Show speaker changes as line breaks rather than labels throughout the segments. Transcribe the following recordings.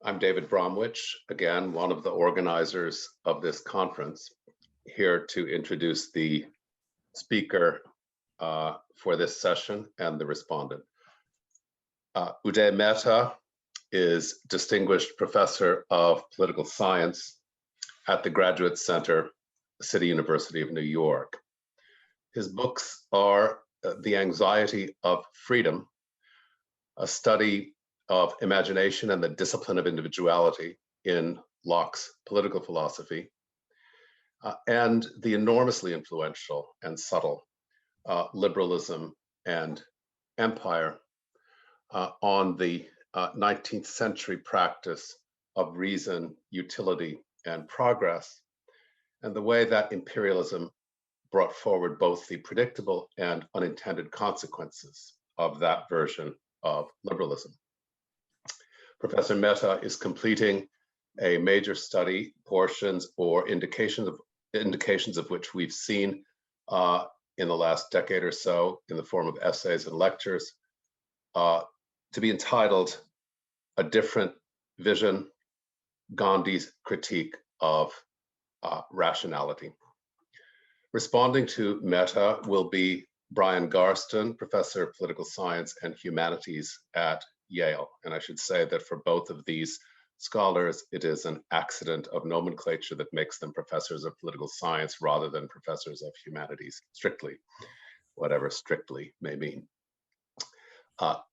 I'm David Bromwich, again, one of the organizers of this conference, here to introduce the speaker for this session and the respondent. Uday Mehta is Distinguished Professor of Political Science at the Graduate Center, City University of New York. His books are The Anxiety of Freedom, a study of imagination and the discipline of individuality in Locke's political philosophy, and the enormously influential and subtle Liberalism and Empire on the 19th century practice of reason, utility, and progress, and the way that imperialism brought forward both the predictable and unintended consequences of that version of liberalism. Professor Mehta is completing a major study, portions or indications of which we've seen in the last decade or so in the form of essays and lectures, to be entitled A Different Vision, Gandhi's Critique of Rationality. Responding to Mehta will be Brian Garston, Professor of Political Science and Humanities at Yale. And I should say that for both of these scholars, it is an accident of nomenclature that makes them professors of political science rather than professors of humanities, strictly, whatever strictly may mean.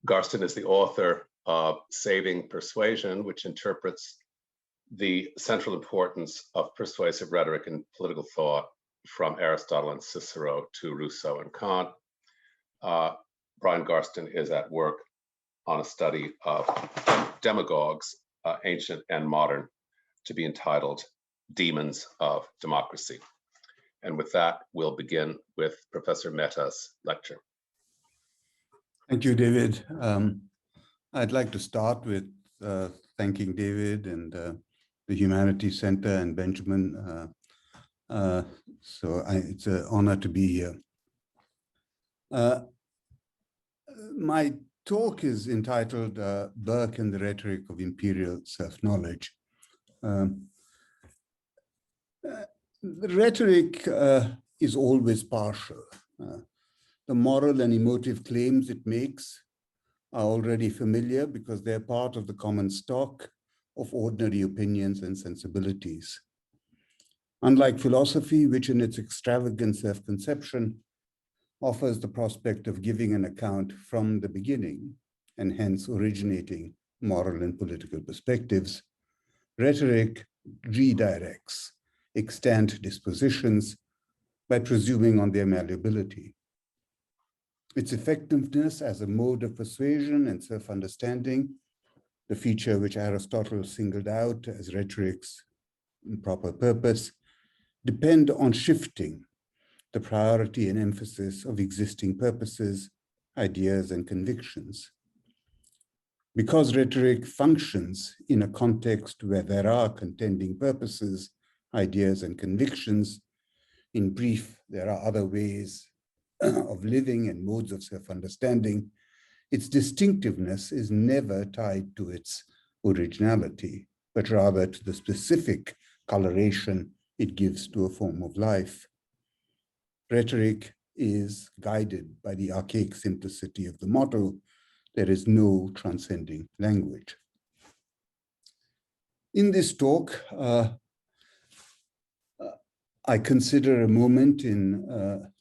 Garston is the author of Saving Persuasion, which interprets the central importance of persuasive rhetoric in political thought from Aristotle and Cicero to Rousseau and Kant. Brian Garston is at work on a study of demagogues, ancient and modern, to be entitled Demons of Democracy. And with that, we'll begin with Professor Mehta's lecture.
Thank you, David. I'd like to start with thanking David and the Humanities Center and Benjamin. It's an honor to be here. My talk is entitled Burke and the Rhetoric of Imperial Self-Knowledge. The rhetoric is always partial. The moral and emotive claims it makes are already familiar because they're part of the common stock of ordinary opinions and sensibilities. Unlike philosophy, which in its extravagant self-conception offers the prospect of giving an account from the beginning, and hence originating moral and political perspectives, rhetoric redirects extant dispositions by presuming on their malleability. Its effectiveness as a mode of persuasion and self-understanding, the feature which Aristotle singled out as rhetoric's proper purpose, depend on shifting the priority and emphasis of existing purposes, ideas, and convictions. Because rhetoric functions in a context where there are contending purposes, ideas, and convictions, in brief, there are other ways of living and modes of self-understanding, its distinctiveness is never tied to its originality, but rather to the specific coloration it gives to a form of life. Rhetoric is guided by the archaic simplicity of the motto, there is no transcending language. In this talk, I consider a moment in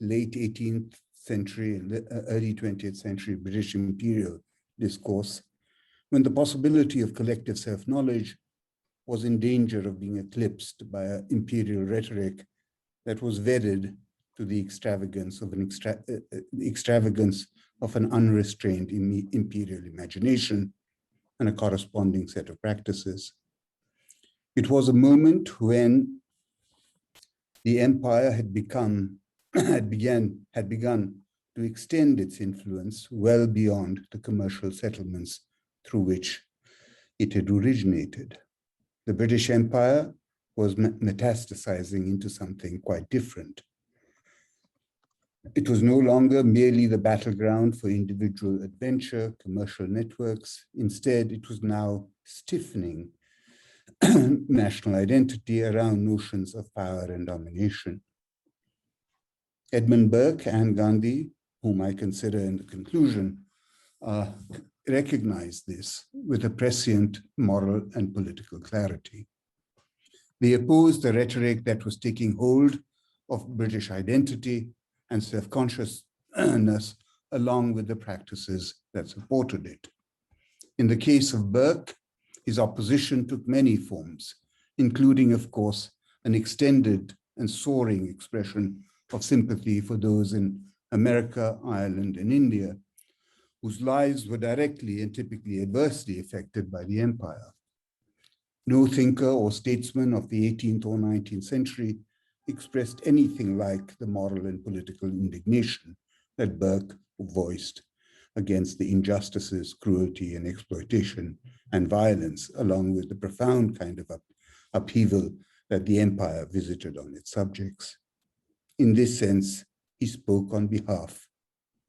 late 18th century and early 20th century British imperial discourse when the possibility of collective self-knowledge was in danger of being eclipsed by an imperial rhetoric that was wedded to the extravagance of an unrestrained imperial imagination and a corresponding set of practices. It was a moment when the empire had begun to extend its influence well beyond the commercial settlements through which it had originated. The British Empire was metastasizing into something quite different. It was no longer merely the battleground for individual adventure, commercial networks. Instead, it was now stiffening national identity around notions of power and domination. Edmund Burke and Gandhi, whom I consider in the conclusion, recognized this with a prescient moral and political clarity. They opposed the rhetoric that was taking hold of British identity and self-consciousness along with the practices that supported it. In the case of Burke, his opposition took many forms, including, of course, an extended and soaring expression of sympathy for those in America, Ireland, and India, whose lives were directly and typically adversely affected by the empire. No thinker or statesman of the 18th or 19th century expressed anything like the moral and political indignation that Burke voiced against the injustices, cruelty, and exploitation and violence, along with the profound kind of upheaval that the empire visited on its subjects. In this sense, he spoke on behalf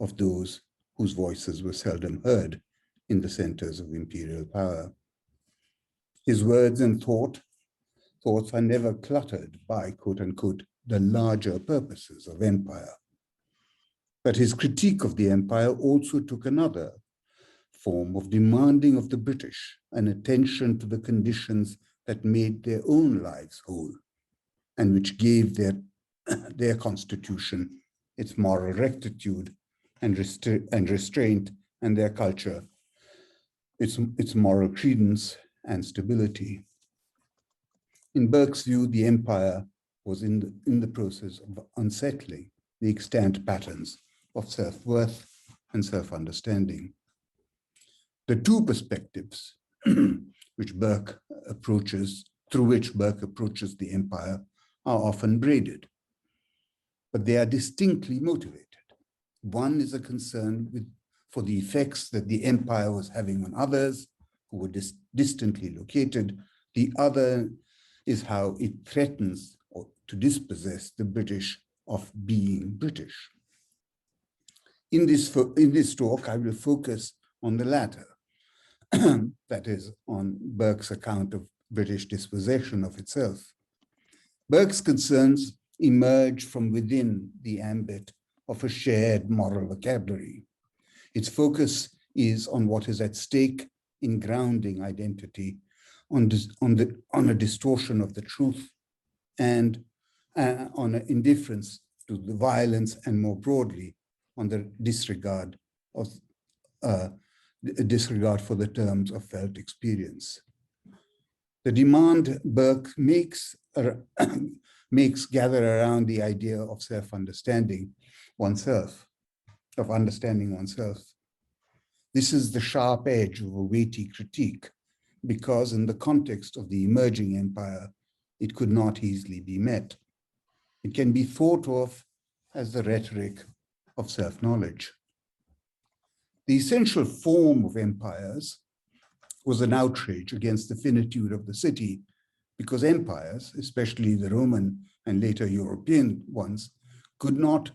of those whose voices were seldom heard in the centers of imperial power. His words and thoughts are never cluttered by, quote unquote, the larger purposes of empire. But his critique of the empire also took another form of demanding of the British an attention to the conditions that made their own lives whole and which gave their constitution its moral rectitude and restraint, and their culture its moral credence and stability. In Burke's view, the empire was in the process of unsettling the extant patterns of self-worth and self-understanding. The two perspectives through which Burke approaches the empire are often braided, but they are distinctly motivated. One is a concern for the effects that the empire was having on others who were distantly located. The other is how it threatens to dispossess the British of being British. In this talk, I will focus on the latter, that is, on Burke's account of British dispossession of itself. Burke's concerns emerge from within the ambit of a shared moral vocabulary. Its focus is on what is at stake in grounding identity, on a distortion of the truth, and on an indifference to the violence, and more broadly, on the disregard for the terms of felt experience. The demand Burke makes gather around the idea of self-understanding oneself, of understanding oneself. This is the sharp edge of a weighty critique, because in the context of the emerging empire, it could not easily be met. It can be thought of as the rhetoric of self-knowledge. The essential form of empires was an outrage against the finitude of the city, because empires, especially the Roman and later European ones, could not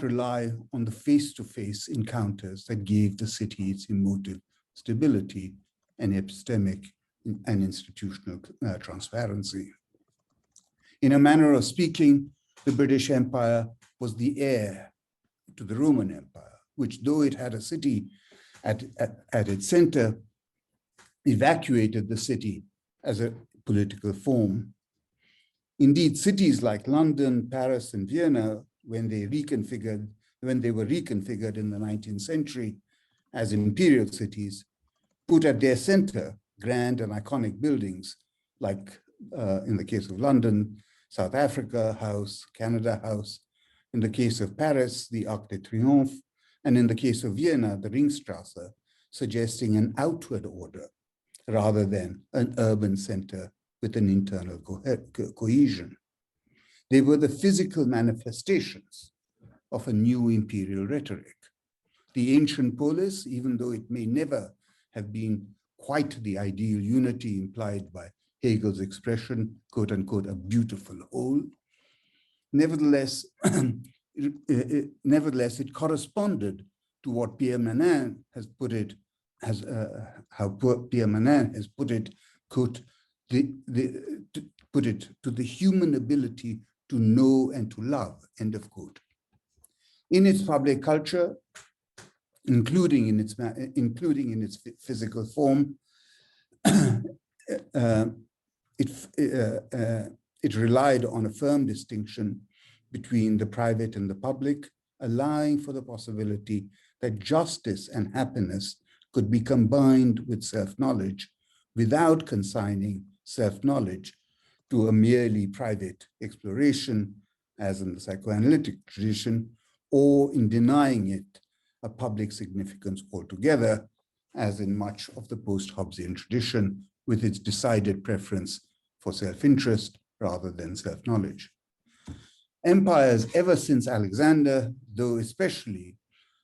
rely on the face-to-face encounters that gave the city its emotive stability and epistemic and institutional transparency. In a manner of speaking, the British Empire was the heir to the Roman Empire, which, though it had a city at its center, evacuated the city as a political form. Indeed, cities like London, Paris, and Vienna, when they were reconfigured in the 19th century as imperial cities, put at their center grand and iconic buildings, like in the case of London, South Africa House, Canada House, in the case of Paris, the Arc de Triomphe, and in the case of Vienna, the Ringstrasse, suggesting an outward order rather than an urban center with an internal cohesion. They were the physical manifestations of a new imperial rhetoric. The ancient polis, even though it may never have been quite the ideal unity implied by Hegel's expression, quote unquote, a beautiful whole, nevertheless, it corresponded to what Pierre Manin has put it how Pierre Manin has put it, quote, put it to the human ability to know and to love, end of quote. In its public culture, including in its physical form, it relied on a firm distinction between the private and the public, allowing for the possibility that justice and happiness could be combined with self-knowledge without consigning self-knowledge to a merely private exploration, as in the psychoanalytic tradition, or in denying it a public significance altogether, as in much of the post-Hobbesian tradition, with its decided preference for self-interest rather than self-knowledge. Empires ever since Alexander, though especially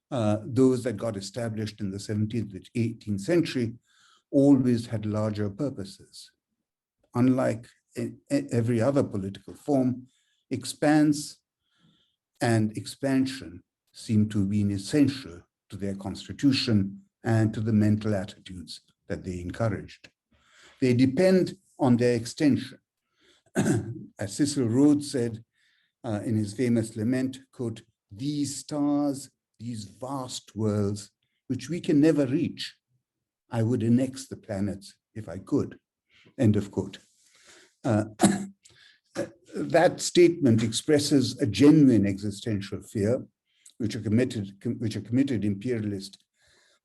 those that got established in the 17th and 18th century, always had larger purposes. Unlike every other political form, expanse and expansion seem to have been essential to their constitution and to the mental attitudes that they encouraged. They depend on their extension. As Cecil Rhodes said in his famous lament, quote, "These stars, these vast worlds, which we can never reach, I would annex the planets if I could," end of quote. That statement expresses a genuine existential fear, which a committed imperialist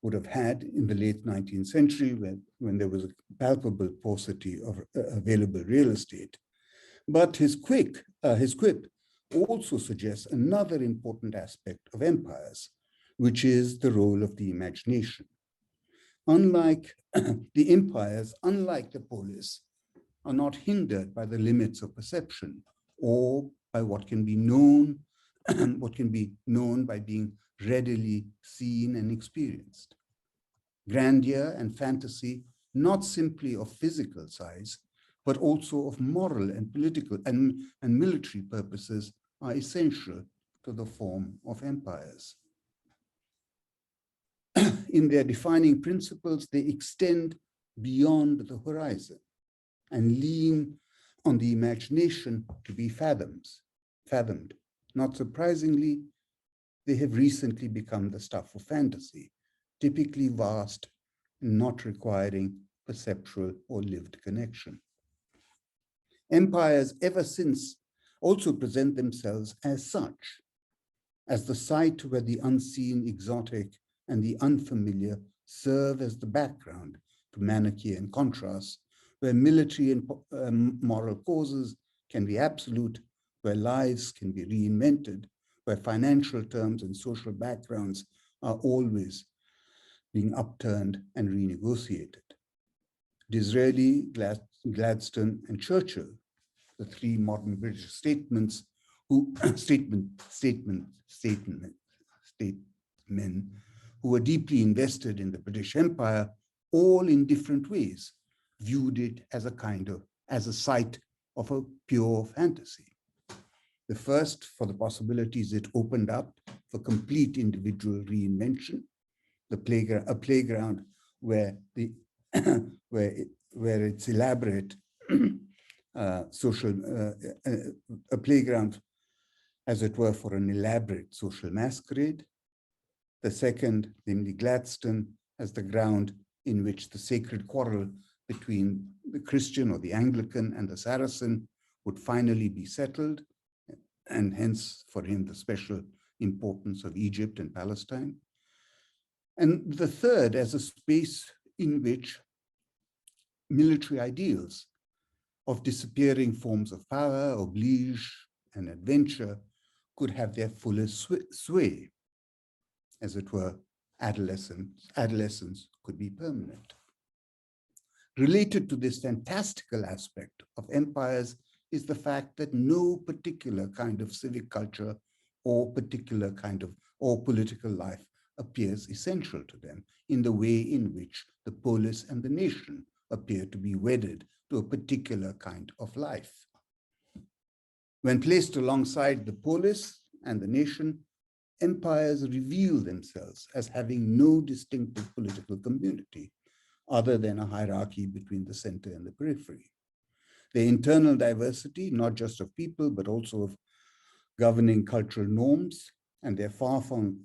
would have had in the late 19th century when there was a palpable paucity of available real estate. But his quip also suggests another important aspect of empires, which is the role of the imagination. Unlike the empires, unlike the polis, are not hindered by the limits of perception or by what can be known by being readily seen and experienced. Grandeur and fantasy, not simply of physical size, but also of moral and political and military purposes, are essential to the form of empires. In their defining principles, they extend beyond the horizon and lean on the imagination to be fathomed. Not surprisingly, they have recently become the stuff of fantasy, typically vast and not requiring perceptual or lived connection. Empires ever since also present themselves as such, as the site where the unseen, exotic, and the unfamiliar serve as the background to Manichaean contrasts, where military and moral causes can be absolute, where lives can be reinvented, where financial terms and social backgrounds are always being upturned and renegotiated. Disraeli, Gladstone, and Churchill, the three modern British statesmen who were deeply invested in the British Empire, all in different ways, viewed it as a site of a pure fantasy. The first for the possibilities it opened up for complete individual reinvention, a playground where its elaborate a playground, as it were, for an elaborate social masquerade. The second, namely Gladstone, as the ground in which the sacred quarrel between the Christian or the Anglican and the Saracen would finally be settled, and hence for him the special importance of Egypt and Palestine. And the third as a space in which military ideals of disappearing forms of power, oblige, and adventure could have their fullest sway. As it were, adolescence could be permanent. Related to this fantastical aspect of empires is the fact that no particular kind of civic culture or political life appears essential to them in the way in which the polis and the nation appear to be wedded to a particular kind of life. When placed alongside the polis and the nation, empires reveal themselves as having no distinctive political community other than a hierarchy between the center and the periphery. Their internal diversity, not just of people, but also of governing cultural norms, and their far-flung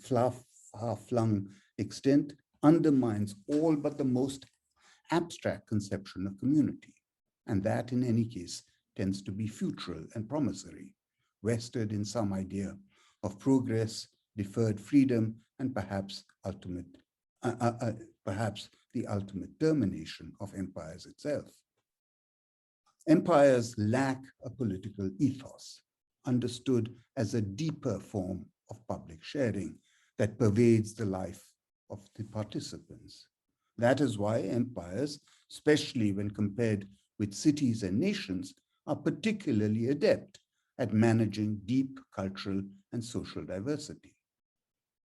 extent undermines all but the most abstract conception of community. And that, in any case, tends to be futural and promissory, vested in some idea of progress, deferred freedom, and perhaps the ultimate termination of empires itself. Empires lack a political ethos, understood as a deeper form of public sharing that pervades the life of the participants. That is why empires, especially when compared with cities and nations, are particularly adept at managing deep cultural and social diversity.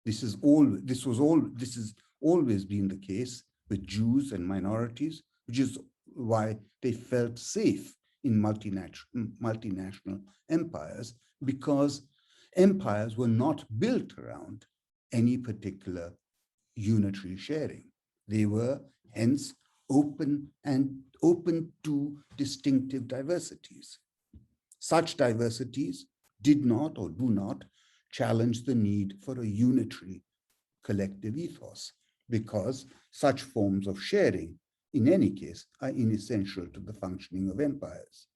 This has always been the case with Jews and minorities, which is why they felt safe in multinational empires, because empires were not built around any particular unitary sharing. They were hence open to distinctive diversities. Such diversities did not or do not challenge the need for a unitary collective ethos, because such forms of sharing, in any case, are inessential to the functioning of empires.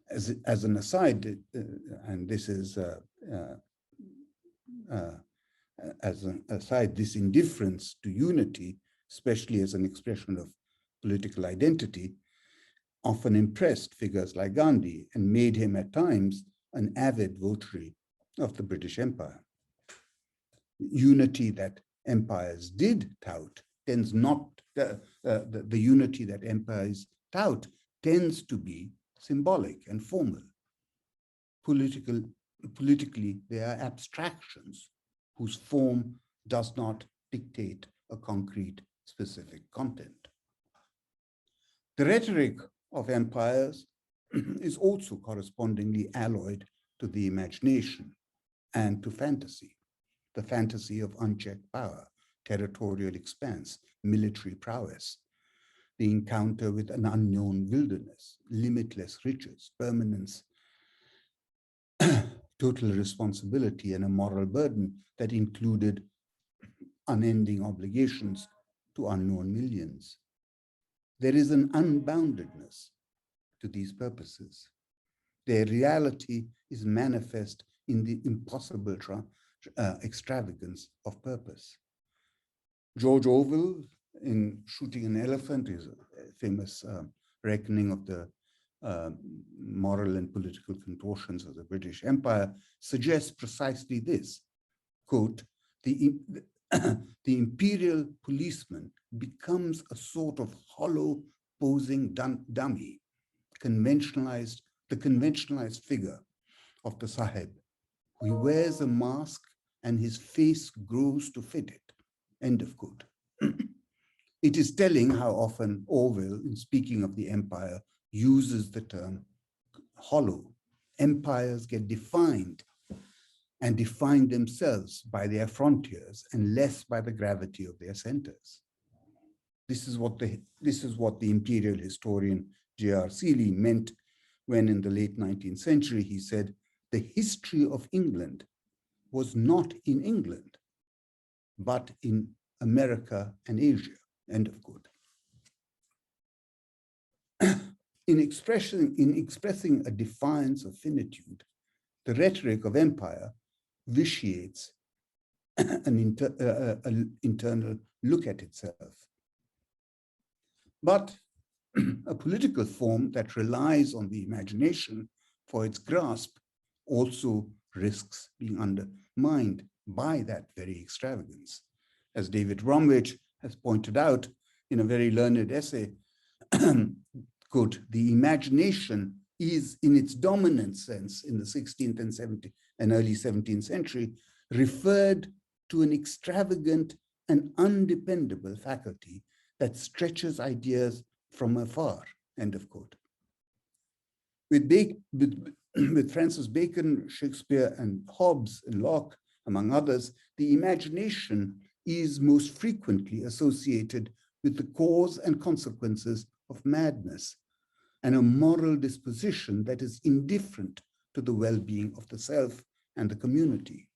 As an aside, and this is as an aside, this indifference to unity, especially as an expression of political identity, often impressed figures like Gandhi and made him at times an avid votary of the British Empire. Unity that empires did tout tends not, the unity that empires tout tends to be symbolic and formal. Politically, they are abstractions whose form does not dictate a concrete specific content. The rhetoric of empires is also correspondingly alloyed to the imagination and to fantasy, the fantasy of unchecked power, territorial expanse, military prowess, the encounter with an unknown wilderness, limitless riches, permanence, total responsibility, and a moral burden that included unending obligations to unknown millions. There is an unboundedness to these purposes. Their reality is manifest in the impossible extravagance of purpose. George Orwell, in Shooting an Elephant, is a famous reckoning of the moral and political contortions of the British Empire, suggests precisely this, quote, the imperial policeman becomes a sort of hollow posing dummy, the conventionalized figure of the Sahib. He wears a mask and his face grows to fit it, end of quote. It is telling how often Orwell, in speaking of the empire, uses the term hollow. Empires get defined and define themselves by their frontiers and less by the gravity of their centers. This is what the imperial historian J.R. Seeley meant when, in the late 19th century, he said, the history of England was not in England, but in America and Asia, end of quote. In expressing a defiance of finitude, the rhetoric of empire vitiates an internal look at itself. But a political form that relies on the imagination for its grasp also risks being undermined by that very extravagance. As David Bromwich has pointed out in a very learned essay, quote, the imagination is in its dominant sense in the 16th and 17th and early 17th century referred to an extravagant and undependable faculty that stretches ideas from afar, end of quote. With with Francis Bacon, Shakespeare, and Hobbes and Locke, among others, the imagination is most frequently associated with the cause and consequences of madness and a moral disposition that is indifferent to the well-being of the self and the community.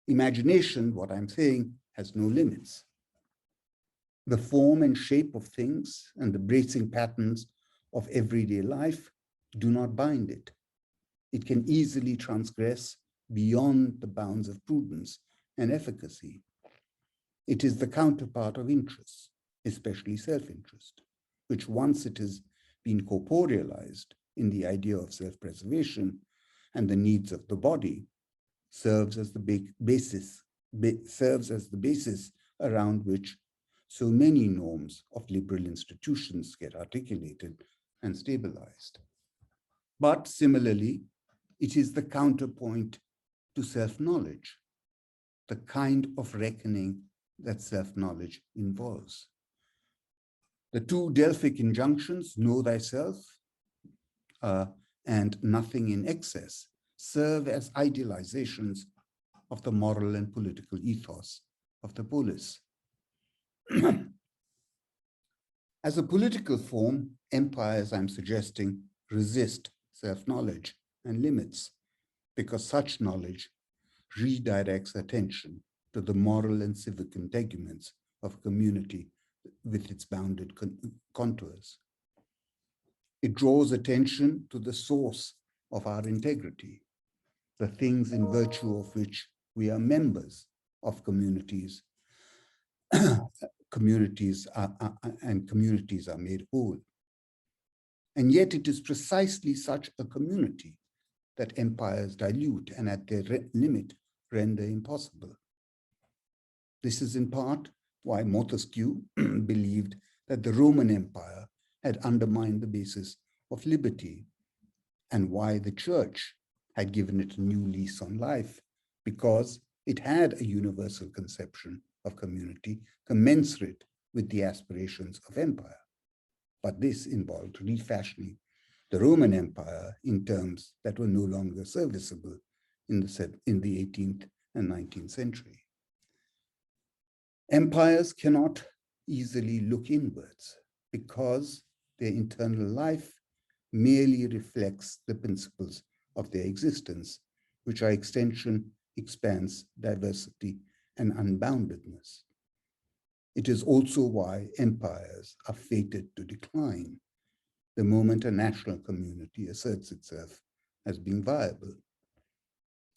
Imagination, what I'm saying, has no limits. The form and shape of things and the bracing patterns of everyday life do not bind it. It can easily transgress beyond the bounds of prudence and efficacy. It is the counterpart of interest, especially self-interest, which once it has been corporealized in the idea of self-preservation and the needs of the body, serves as the basis around which so many norms of liberal institutions get articulated and stabilized. But similarly, it is the counterpoint to self-knowledge, the kind of reckoning that self-knowledge involves. The two Delphic injunctions, know thyself and nothing in excess, serve as idealizations of the moral and political ethos of the polis. As a political form, empires, I'm suggesting, resist self-knowledge and limits, because such knowledge redirects attention to the moral and civic integuments of a community with its bounded contours. It draws attention to the source of our integrity, the things in virtue of which we are members of communities, communities are made whole. And yet it is precisely such a community that empires dilute and at their limit render impossible. This is in part why Montesquieu believed that the Roman Empire had undermined the basis of liberty, and why the Church had given it a new lease on life, because it had a universal conception of community commensurate with the aspirations of empire. But this involved refashioning the Roman Empire in terms that were no longer serviceable in the 18th and 19th century. Empires cannot easily look inwards because their internal life merely reflects the principles of their existence, which are extension, expanse, diversity, and unboundedness. It is also why empires are fated to decline the moment a national community asserts itself as being viable.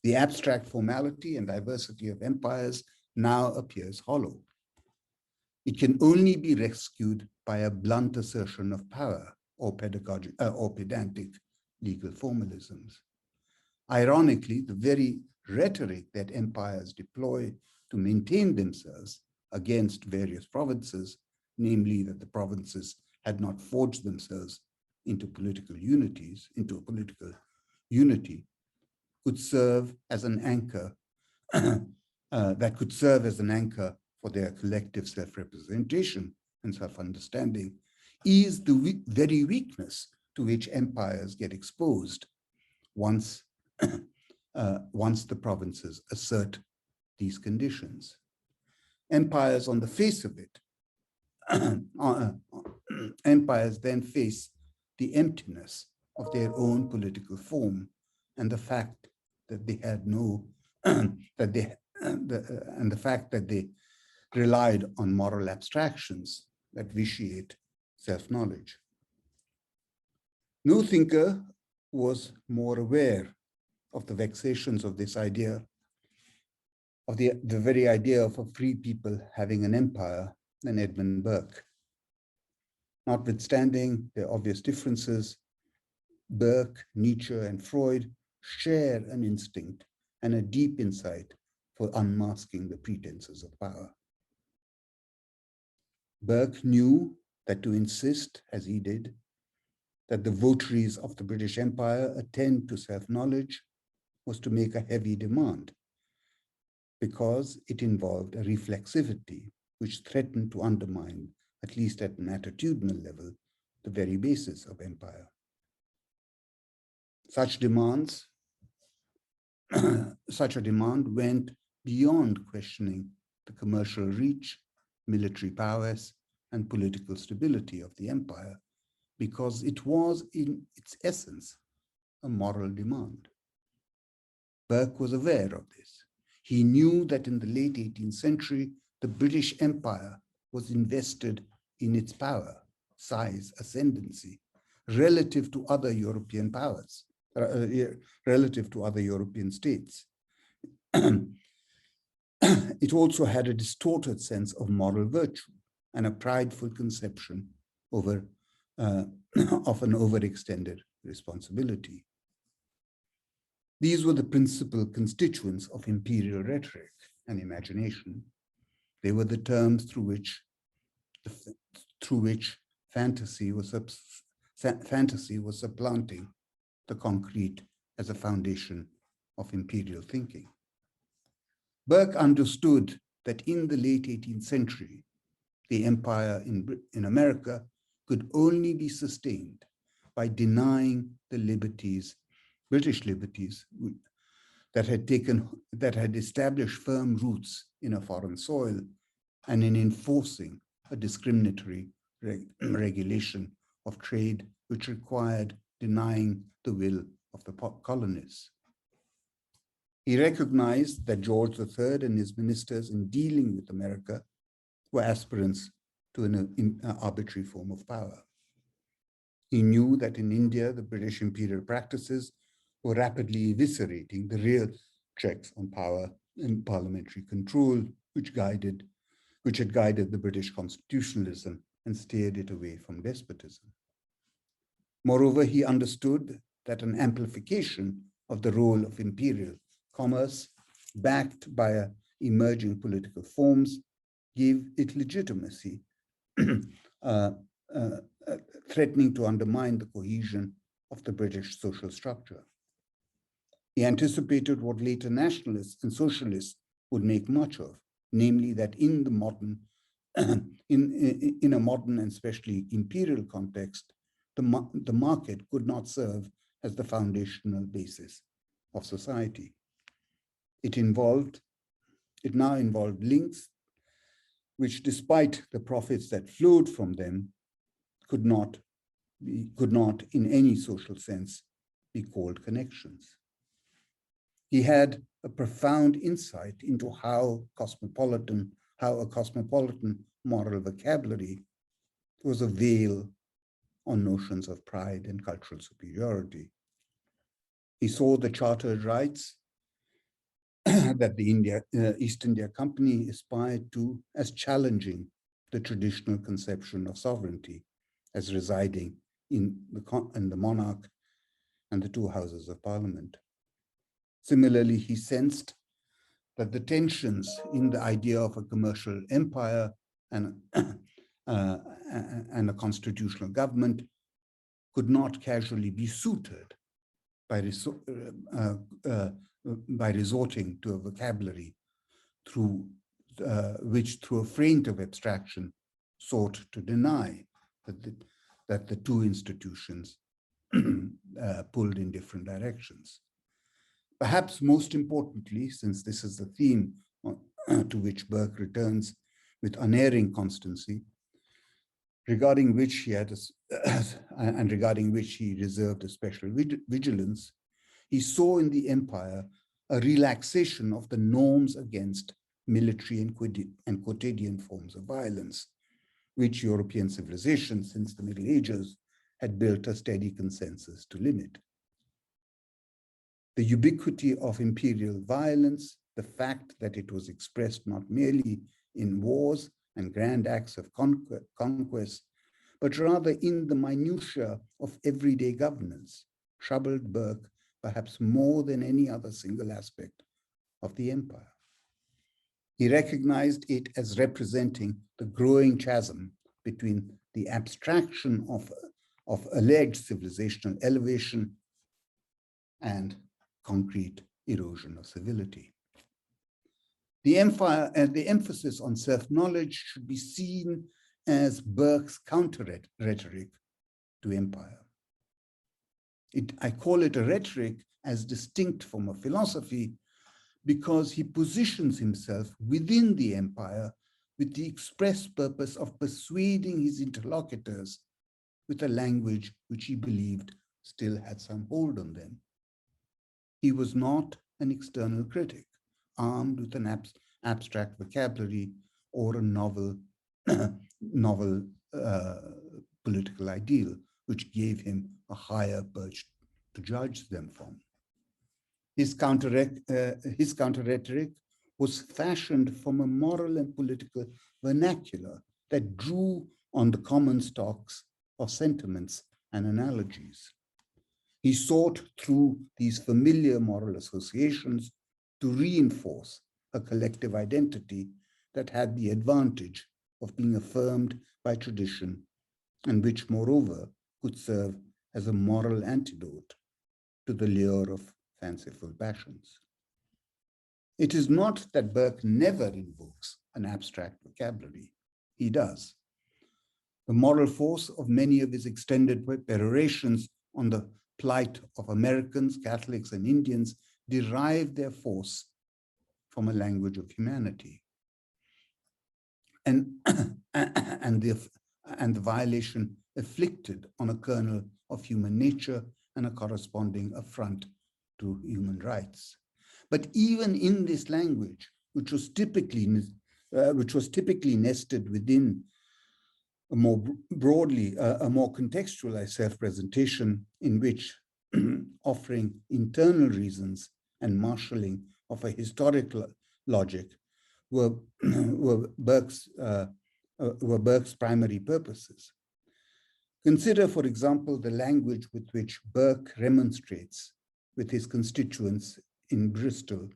The abstract formality and diversity of empires now appears hollow. It can only be rescued by a blunt assertion of power or pedantic legal formalisms. Ironically, the very rhetoric that empires deploy to maintain themselves against various provinces, namely that the provinces had not forged themselves into political unity, could serve as an anchor, that could serve as an anchor for their collective self-representation and self-understanding, is the very weakness to which empires get exposed once the provinces assert these conditions. Empires on the face of it, empires then face the emptiness of their own political form and the fact that they had no, and the fact that they relied on moral abstractions that vitiate self-knowledge. No thinker was more aware of the vexations of this idea, of the very idea of a free people having an empire, than Edmund Burke. Notwithstanding their obvious differences, Burke, Nietzsche, and Freud share an instinct and a deep insight for unmasking the pretenses of power. Burke knew that to insist, as he did, that the votaries of the British Empire attend to self-knowledge was to make a heavy demand, because it involved a reflexivity which threatened to undermine, at least at an attitudinal level, the very basis of empire. Such demands, such a demand went beyond questioning the commercial reach, military prowess, and political stability of the empire, because it was in its essence a moral demand. Burke was aware of this. He knew that in the late 18th century, the British Empire was invested in its power, size, ascendancy, relative to other European powers, relative to other European states. It also had a distorted sense of moral virtue and a prideful conception of an overextended responsibility. These were the principal constituents of imperial rhetoric and imagination. They were the terms through which fantasy was supplanting the concrete as a foundation of imperial thinking. Burke understood that in the late 18th century, the empire in America could only be sustained by denying the liberties, British liberties, that had established firm roots in a foreign soil and in enforcing a discriminatory regulation of trade which required denying the will of the colonists. He recognized that George III and his ministers in dealing with America were aspirants to an arbitrary form of power. He knew that in India, the British imperial practices were rapidly eviscerating the real checks on power and parliamentary control, which had guided the British constitutionalism and steered it away from despotism. Moreover, he understood that an amplification of the role of imperial commerce, backed by emerging political forms, gave it legitimacy, threatening to undermine the cohesion of the British social structure. He anticipated what later nationalists and socialists would make much of, namely that in the modern, in a modern and especially imperial context, the market could not serve as the foundational basis of society. It now involved links which, despite the profits that flowed from them, could not in any social sense be called connections. He had a profound insight into how a cosmopolitan moral vocabulary was a veil on notions of pride and cultural superiority. He saw the chartered rights that the East India Company aspired to as challenging the traditional conception of sovereignty as residing in the monarch and the two houses of parliament. Similarly, he sensed that the tensions in the idea of a commercial empire and a constitutional government could not casually be suited by resorting to a vocabulary through which, through a feint of abstraction, sought to deny that the two institutions pulled in different directions. Perhaps most importantly, since this is the theme to which Burke returns with unerring constancy, regarding which he reserved a special vigilance, he saw in the empire a relaxation of the norms against military and quotidian forms of violence, which European civilization since the Middle Ages had built a steady consensus to limit. The ubiquity of imperial violence, the fact that it was expressed not merely in wars and grand acts of conquest, but rather in the minutiae of everyday governance, troubled Burke perhaps more than any other single aspect of the empire. He recognized it as representing the growing chasm between the abstraction of alleged civilizational elevation and concrete erosion of civility. The emphasis on self-knowledge should be seen as Burke's counter-rhetoric to empire. I call it a rhetoric as distinct from a philosophy because he positions himself within the empire with the express purpose of persuading his interlocutors with a language which he believed still had some hold on them. He was not an external critic, armed with an abstract vocabulary or a novel political ideal, which gave him a higher perch to judge them from. His counter-rhetoric was fashioned from a moral and political vernacular that drew on the common stocks of sentiments and analogies. He sought through these familiar moral associations to reinforce a collective identity that had the advantage of being affirmed by tradition and which, moreover, could serve as a moral antidote to the lure of fanciful passions. It is not that Burke never invokes an abstract vocabulary. He does. The moral force of many of his extended perorations on the plight of Americans, Catholics, and Indians derive their force from a language of humanity. And the violation inflicted on a kernel of human nature and a corresponding affront to human rights. But even in this language, which was typically nested within a more broadly, a more contextualized self-presentation in which offering internal reasons and marshalling of a historical logic were Burke's primary purposes. Consider, for example, the language with which Burke remonstrates with his constituents in Bristol,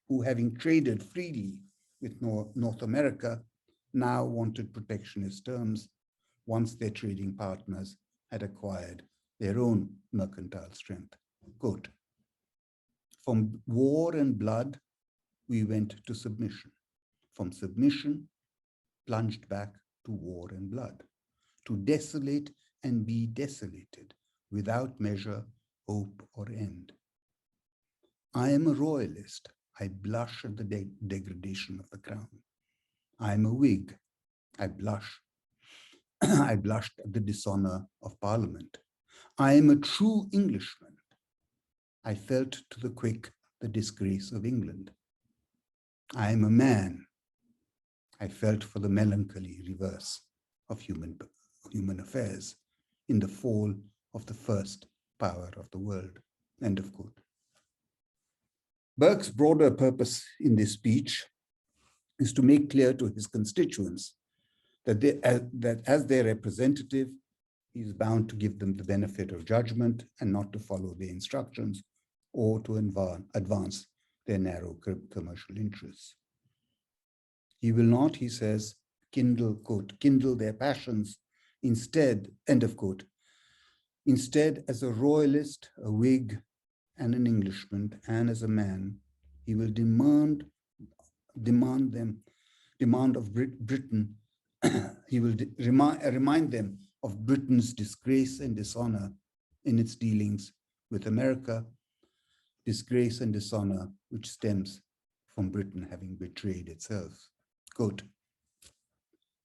who, having traded freely with North America, now wanted protectionist terms once their trading partners had acquired their own mercantile strength. Quote, "From war and blood, we went to submission. From submission, plunged back to war and blood, to desolate and be desolated, without measure, hope, or end. I am a royalist. I blush at the degradation of the crown. I am a Whig. I blush. I blushed at the dishonor of Parliament. I am a true Englishman. I felt to the quick the disgrace of England. I am a man. I felt for the melancholy reverse of human affairs in the fall of the first power of the world." End of quote. Burke's broader purpose in this speech is to make clear to his constituents that as their representative, he is bound to give them the benefit of judgment and not to follow their instructions or to advance their narrow commercial interests. He will not, he says, kindle their passions. Instead, end of quote. Instead, as a royalist, a Whig, and an Englishman, and as a man, he will demand of Britain. He will remind them of Britain's disgrace and dishonor in its dealings with America, disgrace and dishonor which stems from Britain having betrayed itself. Quote,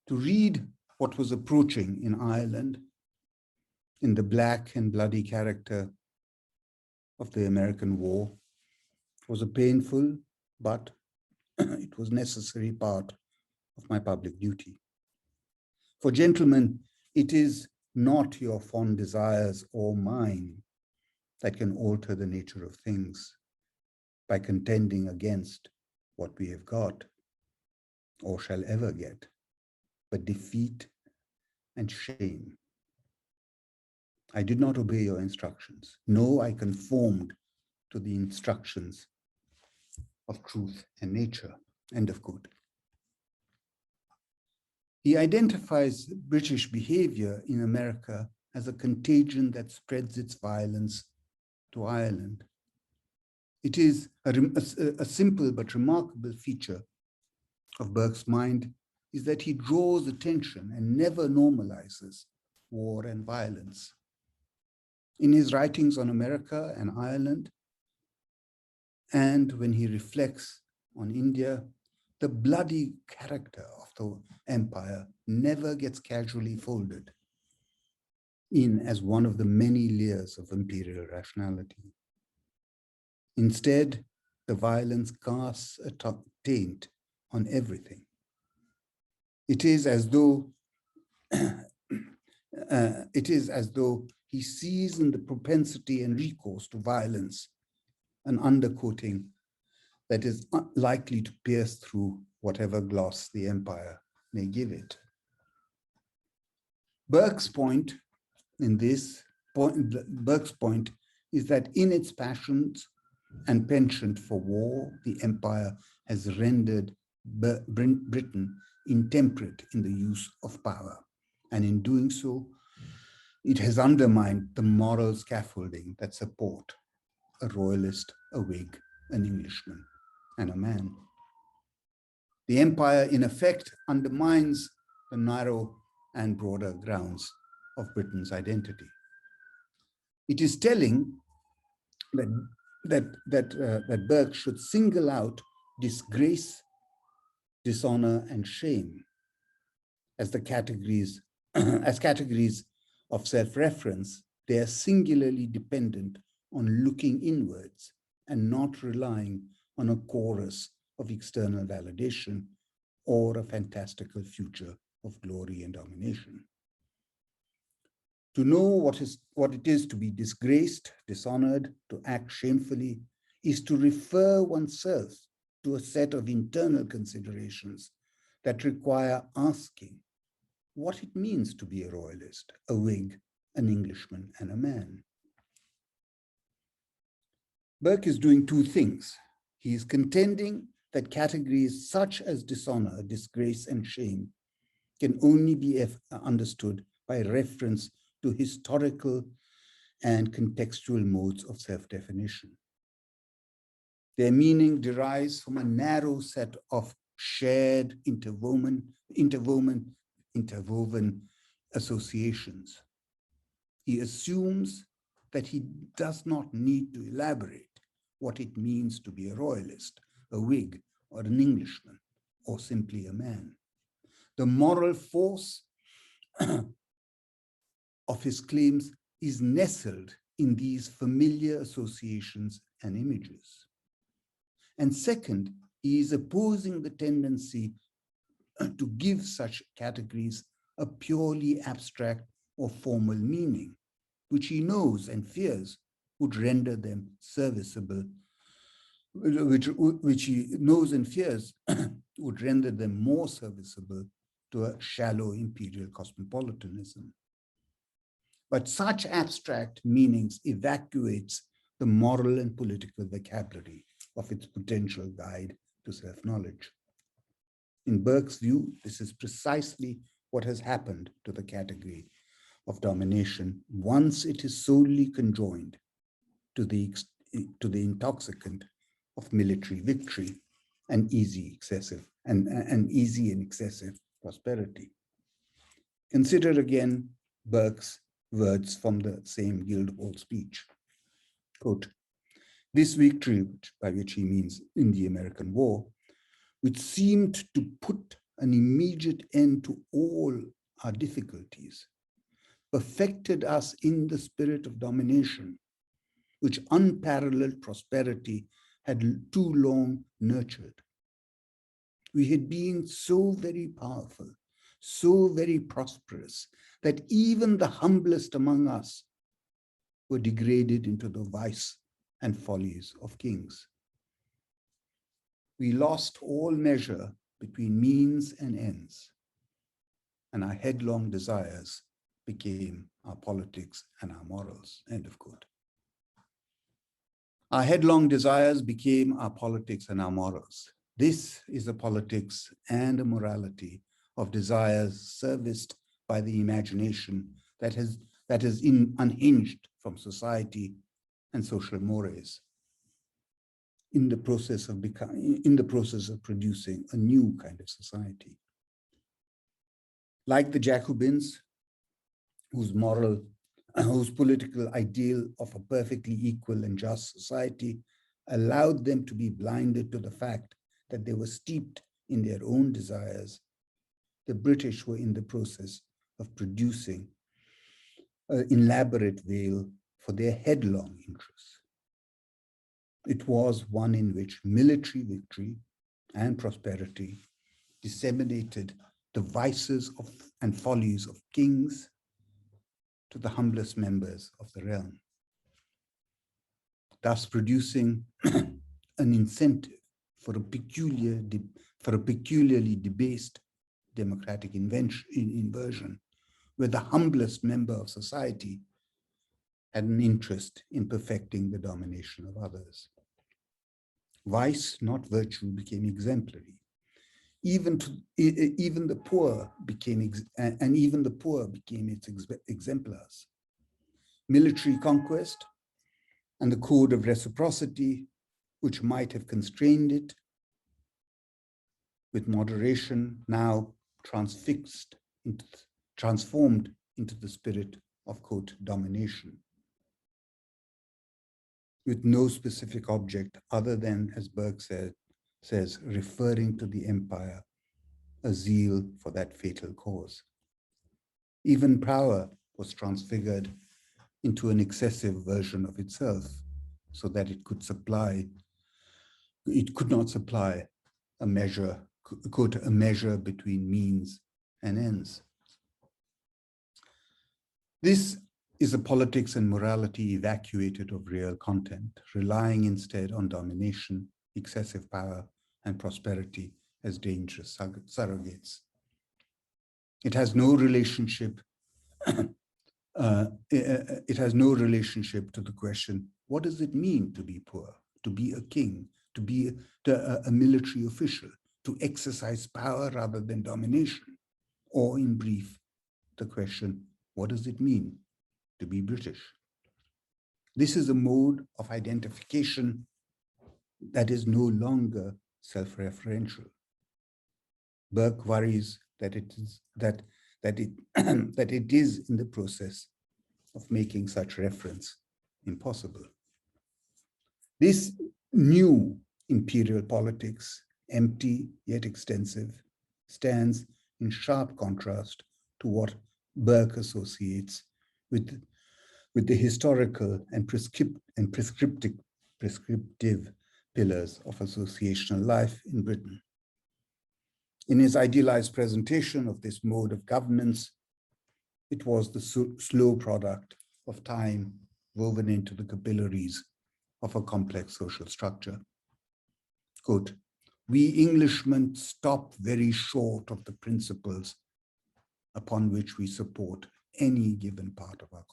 "To read what was approaching in Ireland in the black and bloody character of the American war was a painful, but it was necessary part of my public duty. For gentlemen, it is not your fond desires or mine that can alter the nature of things by contending against what we have got or shall ever get, but defeat and shame. I did not obey your instructions. No, I conformed to the instructions of truth and nature." End of quote. He identifies British behavior in America as a contagion that spreads its violence to Ireland. It is a simple but remarkable feature of Burke's mind is that he draws attention and never normalizes war and violence. In his writings on America and Ireland, and when he reflects on India, the bloody character of the empire never gets casually folded in as one of the many layers of imperial rationality. Instead, the violence casts a taint on everything. It is as though he sees in the propensity and recourse to violence an undercoating that is likely to pierce through whatever gloss the empire may give it. Burke's point is that in its passions and penchant for war, the empire has rendered Britain intemperate in the use of power. And in doing so, it has undermined the moral scaffolding that support a royalist, a Whig, an Englishman, and a man. The empire, in effect, undermines the narrow and broader grounds of Britain's identity. It is telling that Burke should single out disgrace, dishonor, and shame as the categories of self-reference. They are singularly dependent on looking inwards and not relying on a chorus of external validation or a fantastical future of glory and domination. To know what it is to be disgraced, dishonored, to act shamefully, is to refer oneself to a set of internal considerations that require asking what it means to be a royalist, a Whig, an Englishman, and a man. Burke is doing two things. He is contending that categories such as dishonor, disgrace, and shame can only be understood by reference to historical and contextual modes of self-definition. Their meaning derives from a narrow set of shared interwoven associations. He assumes that he does not need to elaborate what it means to be a royalist, a Whig, or an Englishman, or simply a man. The moral force of his claims is nestled in these familiar associations and images. And second, he is opposing the tendency to give such categories a purely abstract or formal meaning, which he knows and fears would render them serviceable, which he knows and fears would render them more serviceable to a shallow imperial cosmopolitanism. But such abstract meanings evacuates the moral and political vocabulary of its potential guide to self-knowledge. In Burke's view, this is precisely what has happened to the category of domination once it is solely conjoined to the intoxicant of military victory and easy and excessive prosperity. Consider again Burke's words from the same Guildhall speech. Quote, "This victory," by which he means in the American War, which seemed to put an immediate end to all our difficulties, perfected us in the spirit of domination, which unparalleled prosperity had too long nurtured. We had been so very powerful, so very prosperous, that even the humblest among us were degraded into the vice and follies of kings. We lost all measure between means and ends, and our headlong desires became our politics and our morals," end of quote. Our headlong desires became our politics and our morals. This is a politics and a morality of desires serviced by the imagination that is unhinged from society and social mores in the process of producing a new kind of society. Like the Jacobins, whose moral whose political ideal of a perfectly equal and just society allowed them to be blinded to the fact that they were steeped in their own desires, the British were in the process of producing an elaborate veil for their headlong interests. It was one in which military victory and prosperity disseminated the vices and follies of kings to the humblest members of the realm, thus producing an incentive for a peculiarly debased democratic inversion, where the humblest member of society had an interest in perfecting the domination of others. Vice, not virtue, became exemplary. Even the poor became its exemplars. Military conquest and the code of reciprocity, which might have constrained it, with moderation now transformed into the spirit of, quote, domination, with no specific object other than, as Burke says, referring to the empire, a zeal for that fatal cause. Even power was transfigured into an excessive version of itself, so that it could not supply a measure between means and ends. This is a politics and morality evacuated of real content, relying instead on domination, excessive power, and prosperity as dangerous surrogates. It has no relationship. It has no relationship to the question: what does it mean to be poor, to be a king, to be a military official, to exercise power rather than domination, or, in brief, the question: what does it mean to be British? This is a mode of identification that is no longer self-referential. Burke worries that it is in the process of making such reference impossible. This new imperial politics, empty yet extensive, stands in sharp contrast to what Burke associates with the historical and prescriptive pillars of associational life in Britain. In his idealized presentation of this mode of governance, it was the slow product of time woven into the capillaries of a complex social structure. Quote, "We Englishmen stop very short of the principles upon which we support any given part of our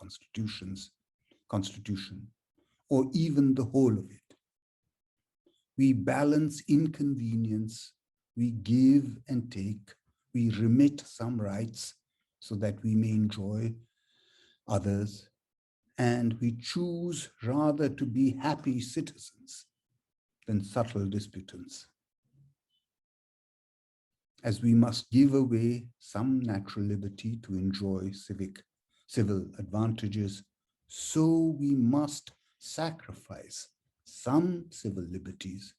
constitution, or even the whole of it. We balance inconvenience, we give and take, we remit some rights so that we may enjoy others, and we choose rather to be happy citizens than subtle disputants. As we must give away some natural liberty to enjoy civil advantages, so we must sacrifice some civil liberties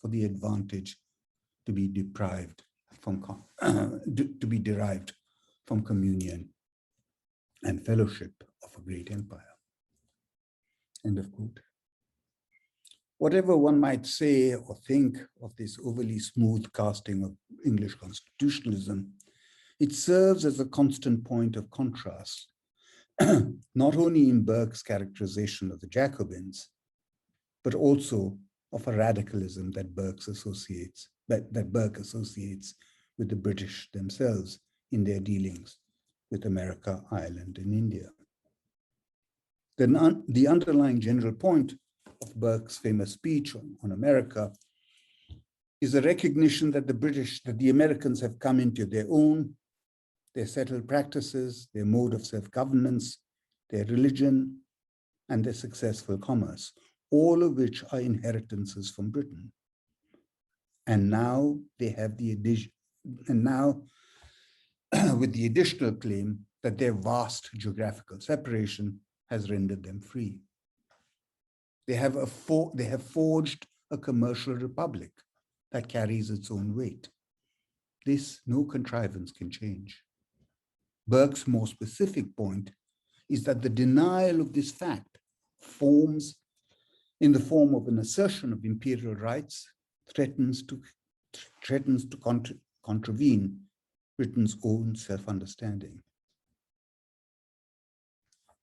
for the advantage to be derived from communion and fellowship of a great empire." End of quote. Whatever one might say or think of this overly smooth casting of English constitutionalism, it serves as a constant point of contrast, not only in Burke's characterization of the Jacobins, but also of a radicalism that Burke associates with the British themselves in their dealings with America, Ireland, and India. The underlying general point of Burke's famous speech on America is a recognition that the Americans have come into their own, their settled practices, their mode of self-governance, their religion, and their successful commerce, all of which are inheritances from Britain. And now they have with the additional claim that their vast geographical separation has rendered them free. They have forged a commercial republic that carries its own weight. This no contrivance can change. Burke's more specific point is that the denial of this fact forms in the form of an assertion of imperial rights threatens to contravene Britain's own self-understanding.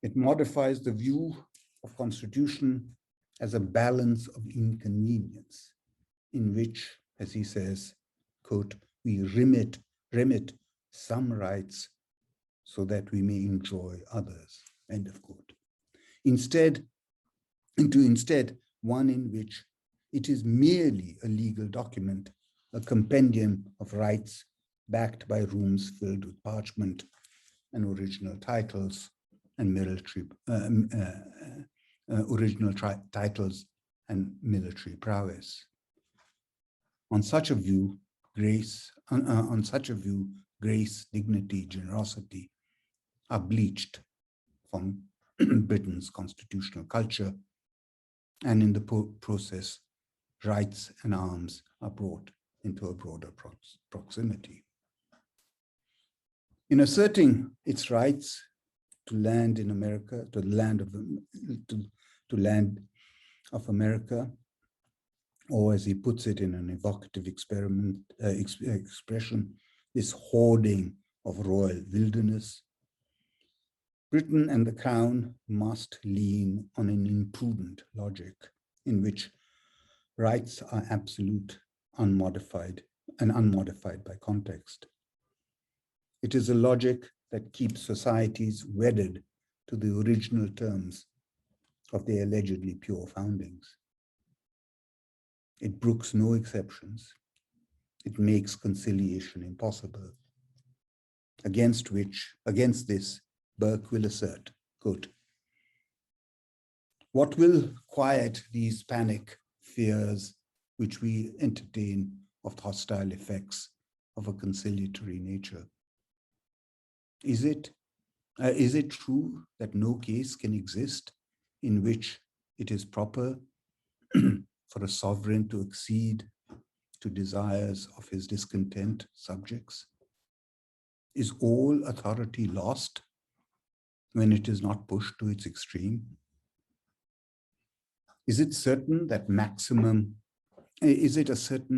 It modifies the view of constitution as a balance of inconvenience in which, as he says, quote, we remit some rights so that we may enjoy others, end of quote. Instead, one in which it is merely a legal document, a compendium of rights backed by rooms filled with parchment and original titles and military titles and military prowess. On such a view, grace, dignity, generosity are bleached from Britain's constitutional culture, and in the process, rights and arms are brought into a broader proximity. In asserting its rights to land in America, to land of America, or as he puts it in an evocative expression, this hoarding of royal wilderness, Britain and the Crown must lean on an imprudent logic in which rights are absolute, unmodified by context. It is a logic that keeps societies wedded to the original terms of their allegedly pure foundings. It brooks no exceptions. It makes conciliation impossible. Against this, Burke will assert, quote, what will quiet these panic fears which we entertain of hostile effects of a conciliatory nature? Is it true that no case can exist in which it is proper for a sovereign to accede to desires of his discontent subjects? Is all authority lost when it is not pushed to its extreme? Is it a certain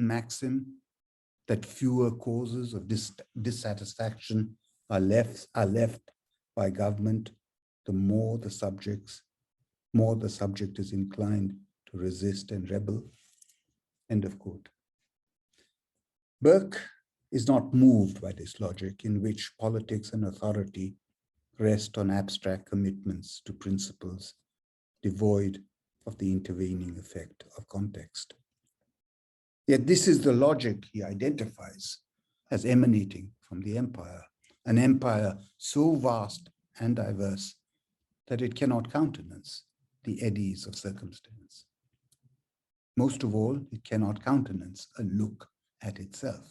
maxim that fewer causes of dissatisfaction are left by government, the more the subject is inclined to resist and rebel? End of quote. Burke is not moved by this logic in which politics and authority rest on abstract commitments to principles devoid of the intervening effect of context. Yet this is the logic he identifies as emanating from the empire, an empire so vast and diverse that it cannot countenance the eddies of circumstance. Most of all, it cannot countenance a look at itself.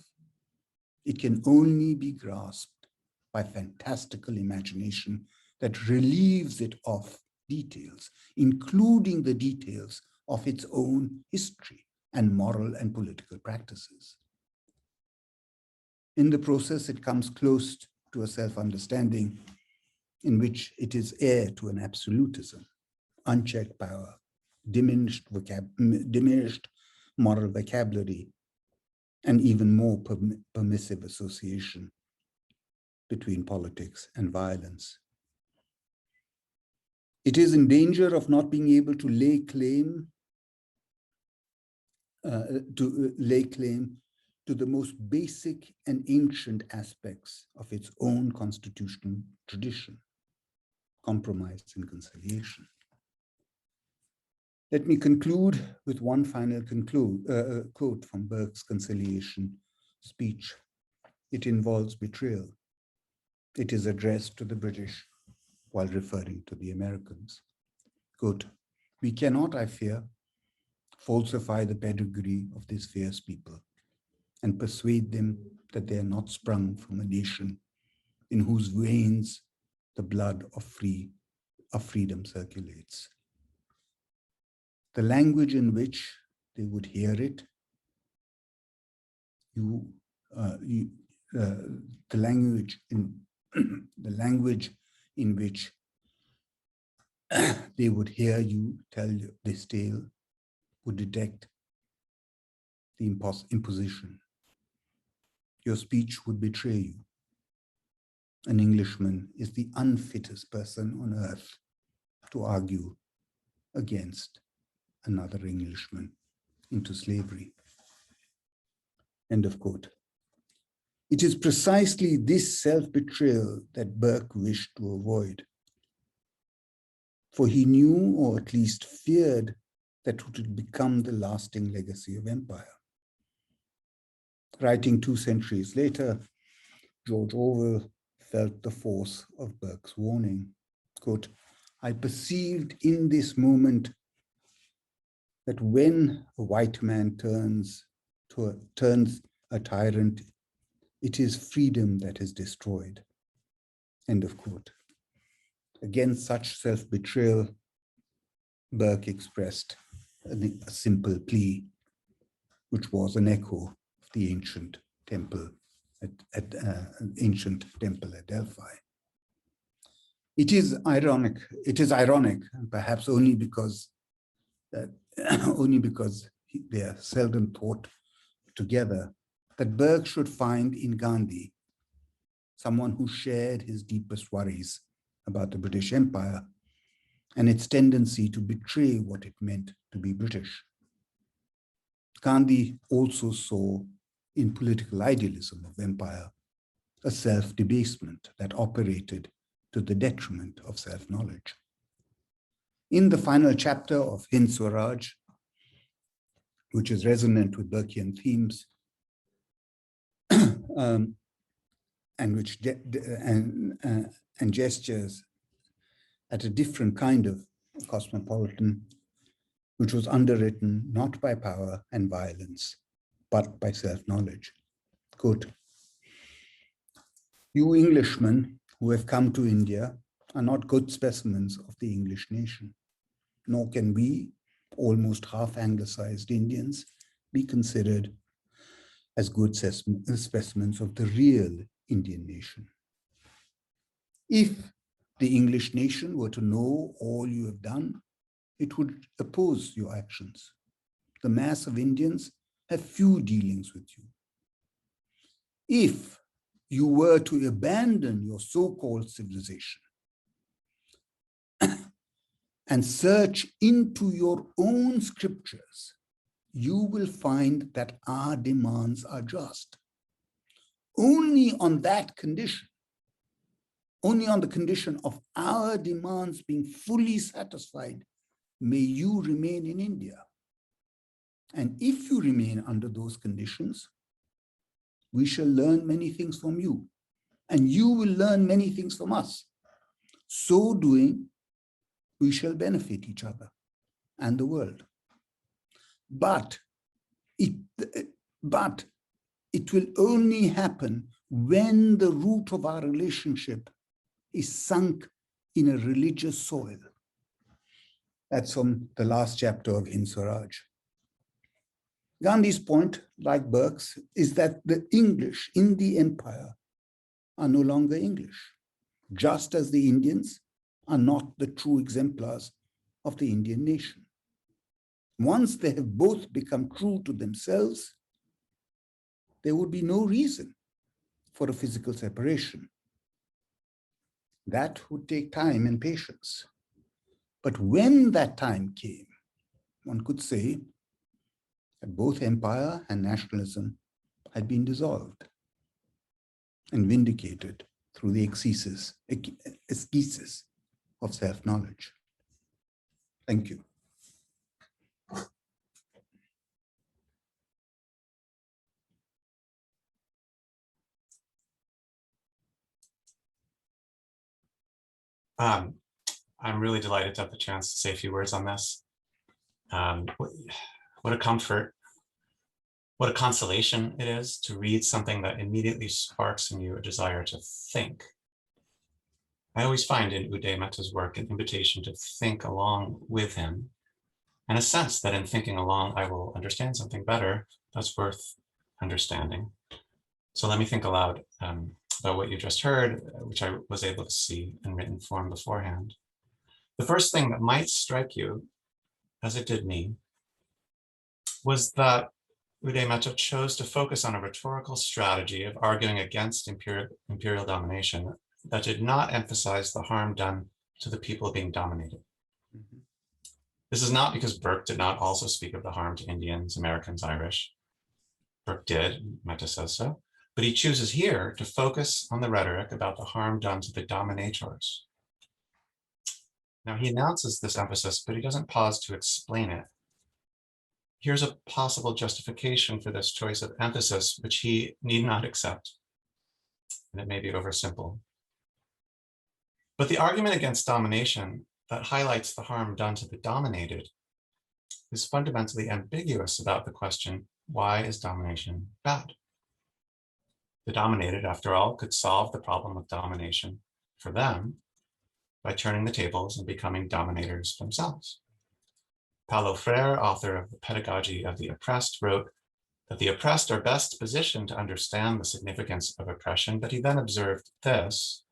It can only be grasped by fantastical imagination that relieves it of details, including the details of its own history and moral and political practices. In the process, it comes close to a self-understanding in which it is heir to an absolutism, unchecked power, diminished moral vocabulary, and even more permissive association between politics and violence. It is in danger of not being able to lay claim to the most basic and ancient aspects of its own constitutional tradition, compromise and conciliation. Let me conclude with one final quote from Burke's conciliation speech. It involves betrayal. It is addressed to the British while referring to the Americans. Quote, we cannot, I fear, falsify the pedigree of these fierce people and persuade them that they are not sprung from a nation in whose veins the blood of freedom circulates. The language in which they would hear it, the language in the language in which they would hear you tell this tale would detect the imposition. Your speech would betray you. An Englishman is the unfittest person on earth to argue against another Englishman into slavery. End of quote. It is precisely this self-betrayal that Burke wished to avoid. For he knew, or at least feared, that it would become the lasting legacy of empire. Writing 2 centuries later, George Orwell felt the force of Burke's warning. Quote, I perceived in this moment that when a white man turns a tyrant, it is freedom that is destroyed. End of quote. Against such self-betrayal, Burke expressed a simple plea, which was an echo of the ancient temple at Delphi. It is ironic, and perhaps only because they are seldom taught together, that Burke should find in Gandhi someone who shared his deepest worries about the British Empire and its tendency to betray what it meant to be British. Gandhi also saw in political idealism of empire a self-debasement that operated to the detriment of self-knowledge. In the final chapter of Hind Swaraj, which is resonant with Burkean themes, and gestures at a different kind of cosmopolitan, which was underwritten not by power and violence, but by self-knowledge. Quote, you Englishmen who have come to India are not good specimens of the English nation, nor can we, almost half anglicized Indians, be considered as good specimens of the real Indian nation. If the English nation were to know all you have done, it would oppose your actions. The mass of Indians have few dealings with you. If you were to abandon your so-called civilization and search into your own scriptures, you will find that our demands are just. Only on that condition, only on the condition of our demands being fully satisfied, may you remain in India. And if you remain under those conditions, we shall learn many things from you, and you will learn many things from us. So doing, we shall benefit each other and the world. But it will only happen when the root of our relationship is sunk in a religious soil. That's from the last chapter of Hind Swaraj. Gandhi's point, like Burke's, is that the English in the empire are no longer English, just as the Indians are not the true exemplars of the Indian nation. Once they have both become true to themselves, there would be no reason for a physical separation. That would take time and patience. But when that time came, one could say that both empire and nationalism had been dissolved and vindicated through the exegesis of self-knowledge. Thank you.
I'm really delighted to have the chance to say a few words on this. What a comfort, what a consolation it is to read something that immediately sparks in you a desire to think. I always find in Uday Metta's work an invitation to think along with him, and a sense that in thinking along, I will understand something better that's worth understanding. So let me think aloud about what you just heard, which I was able to see in written form beforehand. The first thing that might strike you, as it did me, was that Uday Metta chose to focus on a rhetorical strategy of arguing against imperial domination that did not emphasize the harm done to the people being dominated.
Mhm.
This is not because Burke did not also speak of the harm to Indians, Americans, Irish. Burke did, Metta says so, but he chooses here to focus on the rhetoric about the harm done to the dominators. Now he announces this emphasis, but he doesn't pause to explain it. Here's a possible justification for this choice of emphasis, which he need not accept, and it may be oversimple. But the argument against domination that highlights the harm done to the dominated is fundamentally ambiguous about the question, why is domination bad? The dominated, after all, could solve the problem of domination for them by turning the tables and becoming dominators themselves. Paulo Freire, author of The Pedagogy of the Oppressed, wrote that the oppressed are best positioned to understand the significance of oppression, but he then observed this,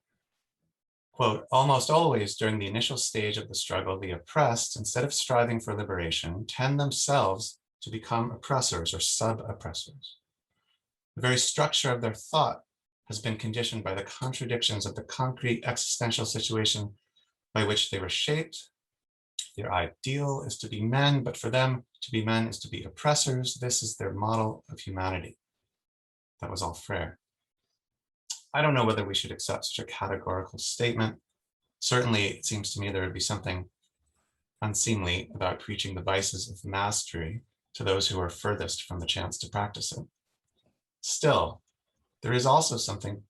quote, almost always during the initial stage of the struggle, the oppressed, instead of striving for liberation, tend themselves to become oppressors or sub-oppressors. The very structure of their thought has been conditioned by the contradictions of the concrete existential situation by which they were shaped. Their ideal is to be men, but for them to be men is to be oppressors. This is their model of humanity. That was all Freire. I don't know whether we should accept such a categorical statement. Certainly, it seems to me there would be something unseemly about preaching the vices of mastery to those who are furthest from the chance to practice it. Still, there is also something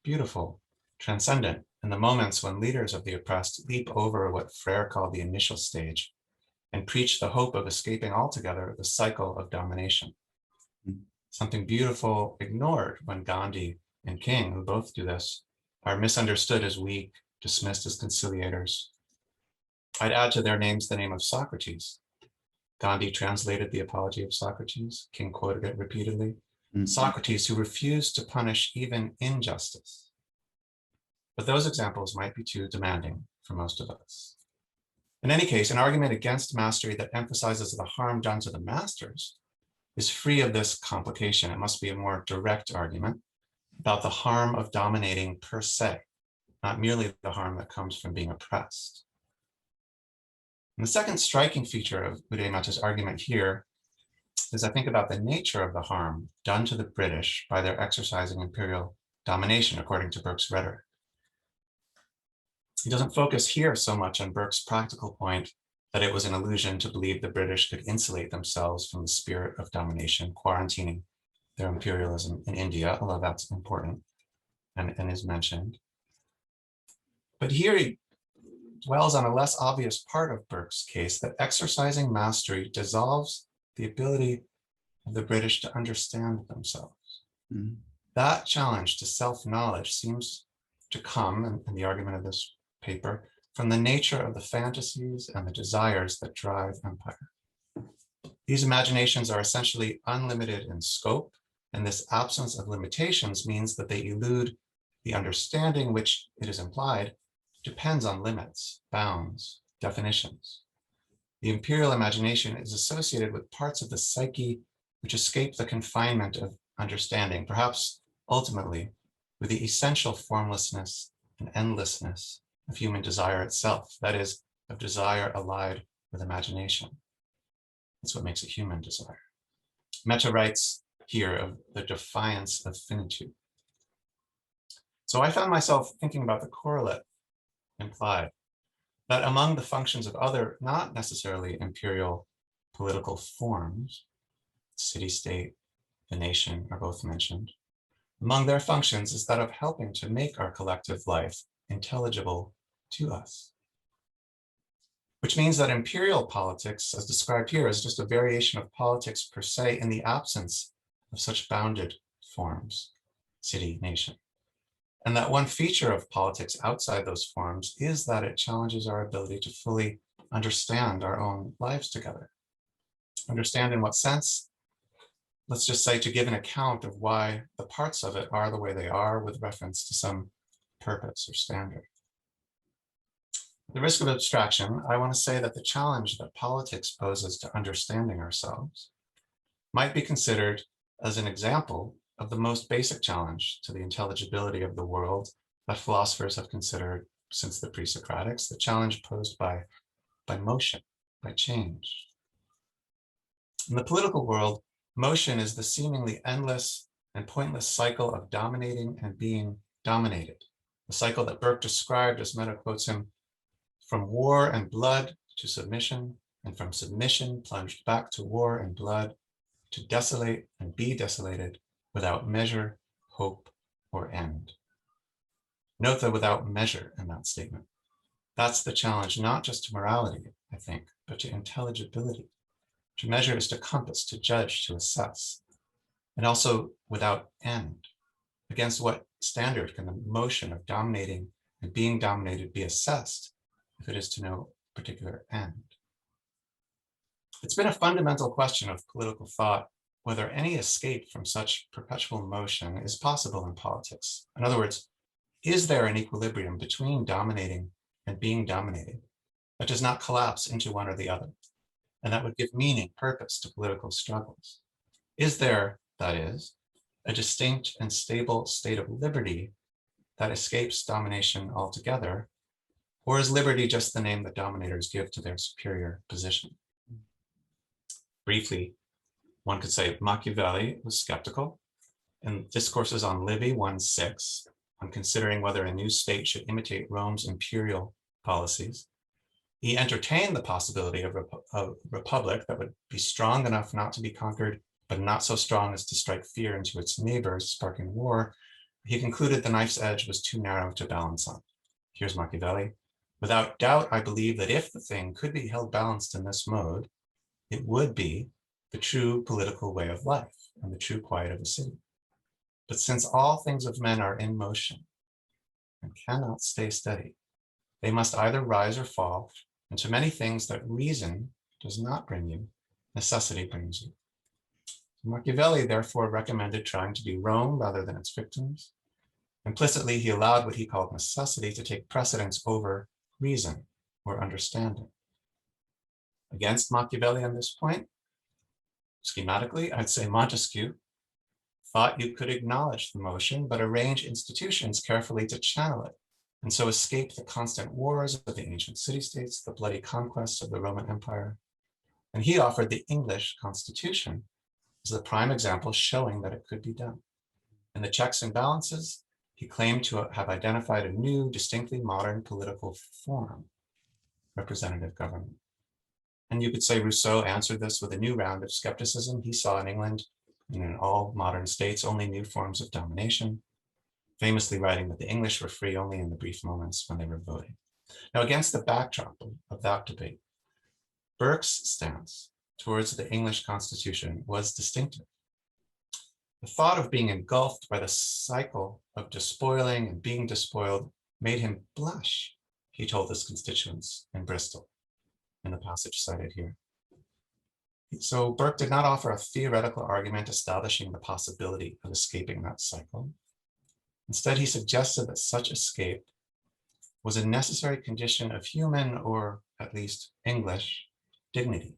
beautiful, transcendent, in the moments when leaders of the oppressed leap over what Freire called the initial stage and preach the hope of escaping altogether the cycle of domination. Something beautiful ignored when Gandhi and King, who both do this, are misunderstood as weak, dismissed as conciliators. I'd add to their names the name of Socrates. Gandhi translated the Apology of Socrates. King quoted it repeatedly. Socrates, who refused to punish even injustice. But those examples might be too demanding for most of us. In any case, an argument against mastery that emphasizes the harm done to the masters is free of this complication. It must be a more direct argument about the harm of dominating per se, not merely the harm that comes from being oppressed. And the second striking feature of Uday Metta's argument here is I think about the nature of the harm done to the British by their exercising imperial domination, according to Burke's rhetoric. He doesn't focus here so much on Burke's practical point that it was an illusion to believe the British could insulate themselves from the spirit of domination, quarantining their imperialism in India, although that's important and is mentioned. But here he dwells on a less obvious part of Burke's case, that exercising mastery dissolves the ability of the British to understand themselves.
Mm-hmm.
That challenge to self-knowledge seems to come, in the argument of this paper, from the nature of the fantasies and the desires that drive empire. These imaginations are essentially unlimited in scope, and this absence of limitations means that they elude the understanding which, it is implied, depends on limits, bounds, definitions. The imperial imagination is associated with parts of the psyche which escape the confinement of understanding, perhaps ultimately with the essential formlessness and endlessness of human desire itself, that is, of desire allied with imagination. That's what makes a human desire. Metta writes here of the defiance of finitude. So I found myself thinking about the correlate implied, that among the functions of other, not necessarily imperial political forms, city-state, the nation are both mentioned, among their functions is that of helping to make our collective life intelligible to us. Which means that imperial politics, as described here, is just a variation of politics per se in the absence of such bounded forms, city, nation. and that one feature of politics outside those forms is that it challenges our ability to fully understand our own lives together. Understand in what sense? Let's just say to give an account of why the parts of it are the way they are with reference to some purpose or standard. At the risk of abstraction, I want to say that the challenge that politics poses to understanding ourselves might be considered as an example of the most basic challenge to the intelligibility of the world that philosophers have considered since the pre-Socratics, the challenge posed by motion, by change. In the political world, motion is the seemingly endless and pointless cycle of dominating and being dominated, the cycle that Burke described, as Mehta quotes him, from war and blood to submission, and from submission plunged back to war and blood, to desolate and be desolated without measure, hope, or end. Note the without measure in that statement. That's the challenge, not just to morality, I think, but to intelligibility. To measure is to compass, to judge, to assess, and also without end. Against what standard can the motion of dominating and being dominated be assessed if it is to no particular end? It's been a fundamental question of political thought whether any escape from such perpetual motion is possible in politics. In other words, is there an equilibrium between dominating and being dominated that does not collapse into one or the other, and that would give meaning, purpose to political struggles? Is there, that is, a distinct and stable state of liberty that escapes domination altogether, or is liberty just the name that dominators give to their superior position? Briefly, one could say Machiavelli was skeptical. In Discourses on Livy 1:6, on considering whether a new state should imitate Rome's imperial policies, he entertained the possibility of a republic that would be strong enough not to be conquered, but not so strong as to strike fear into its neighbors, sparking war. He concluded the knife's edge was too narrow to balance on. Here's Machiavelli. Without doubt, I believe that if the thing could be held balanced in this mode, it would be the true political way of life and the true quiet of a city. But since all things of men are in motion and cannot stay steady, they must either rise or fall, and to many things that reason does not bring you, necessity brings you. Machiavelli therefore recommended trying to be Rome rather than its victims. Implicitly, he allowed what he called necessity to take precedence over reason or understanding. Against Machiavelli on this point, schematically, I'd say Montesquieu thought you could acknowledge the motion, but arrange institutions carefully to channel it, and so escape the constant wars of the ancient city-states, the bloody conquests of the Roman Empire. And he offered the English Constitution as the prime example showing that it could be done. In the checks and balances, he claimed to have identified a new, distinctly modern political form, representative government. And you could say Rousseau answered this with a new round of skepticism. He saw in England and in all modern states only new forms of domination, famously writing that the English were free only in the brief moments when they were voting. Now, against the backdrop of that debate, Burke's stance towards the English Constitution was distinctive. The thought of being engulfed by the cycle of despoiling and being despoiled made him blush, he told his constituents in Bristol, in the passage cited here. So Burke did not offer a theoretical argument establishing the possibility of escaping that cycle. Instead, he suggested that such escape was a necessary condition of human, or at least English, dignity.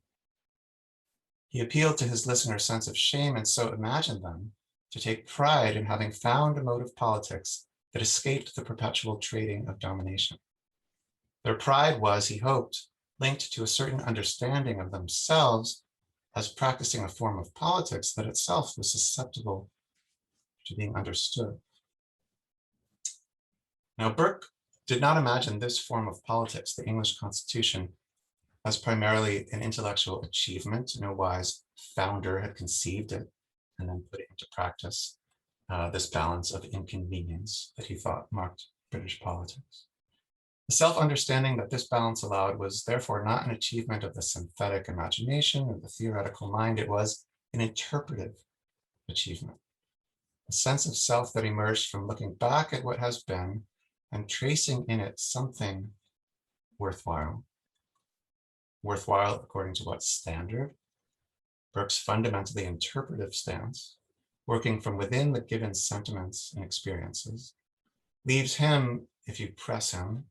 He appealed to his listeners' sense of shame and so imagined them to take pride in having found a mode of politics that escaped the perpetual trading of domination. Their pride was, he hoped, linked to a certain understanding of themselves as practicing a form of politics that itself was susceptible to being understood. Now, Burke did not imagine this form of politics, the English Constitution, as primarily an intellectual achievement. No wise founder had conceived it and then put it into practice, this balance of inconvenience that he thought marked British politics. The self-understanding that this balance allowed was therefore not an achievement of the synthetic imagination or the theoretical mind. It was an interpretive achievement. a sense of self that emerged from looking back at what has been and tracing in it something worthwhile. Worthwhile according to what standard? Burke's fundamentally interpretive stance, working from within the given sentiments and experiences, leaves him, if you press him,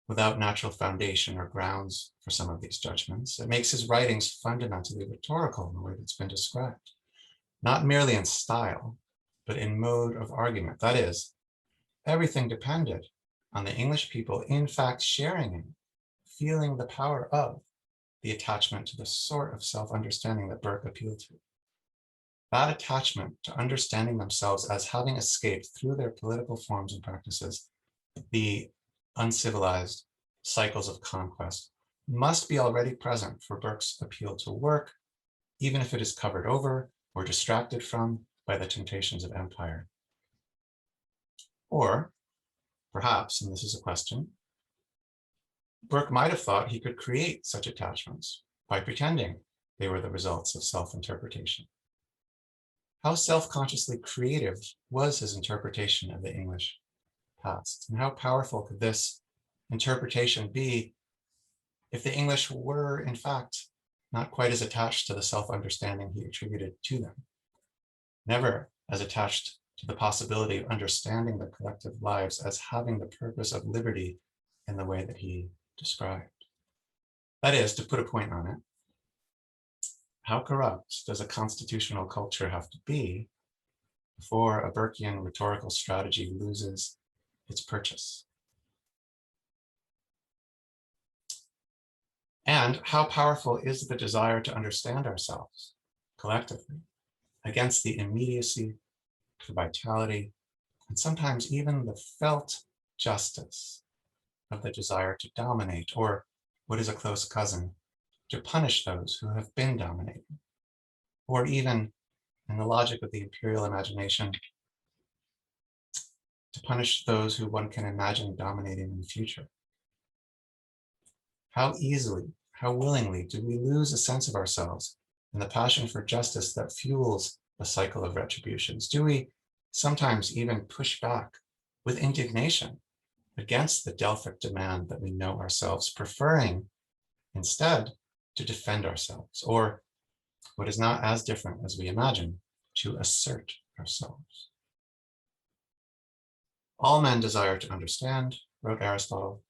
without natural foundation or grounds for some of these judgments. It makes his writings fundamentally rhetorical in the way that's been described, not merely in style, but in mode of argument. That is, everything depended on the English people in fact sharing in, feeling the power of the attachment to the sort of self-understanding that Burke appealed to. That attachment to understanding themselves as having escaped through their political forms and practices the uncivilized cycles of conquest must be already present for Burke's appeal to work, even if it is covered over or distracted from by the temptations of empire. Or perhaps, and this is a question, Burke might have thought he could create such attachments by pretending they were the results of self-interpretation. How self-consciously creative was his interpretation of the English past? And how powerful could this interpretation be if the English were, in fact, not quite as attached to the self-understanding he attributed to them, never as attached to the possibility of understanding their collective lives as having the purpose of liberty in the way that he described? That is, to put a point on it, how corrupt does a constitutional culture have to be before a Burkean rhetorical strategy loses its purchase? And how powerful is the desire to understand ourselves collectively against the immediacy, the vitality, and sometimes even the felt justice of the desire to dominate, or what is a close cousin, to punish those who have been dominated, or even, in the logic of the imperial imagination, to punish those who one can imagine dominating in the future. How easily, how willingly do we lose a sense of ourselves and the passion for justice that fuels the cycle of retributions? Do we sometimes even push back with indignation against the Delphic demand that we know ourselves, preferring instead to defend ourselves, or what is not as different as we imagine, to assert ourselves? All men desire to understand, wrote Aristotle.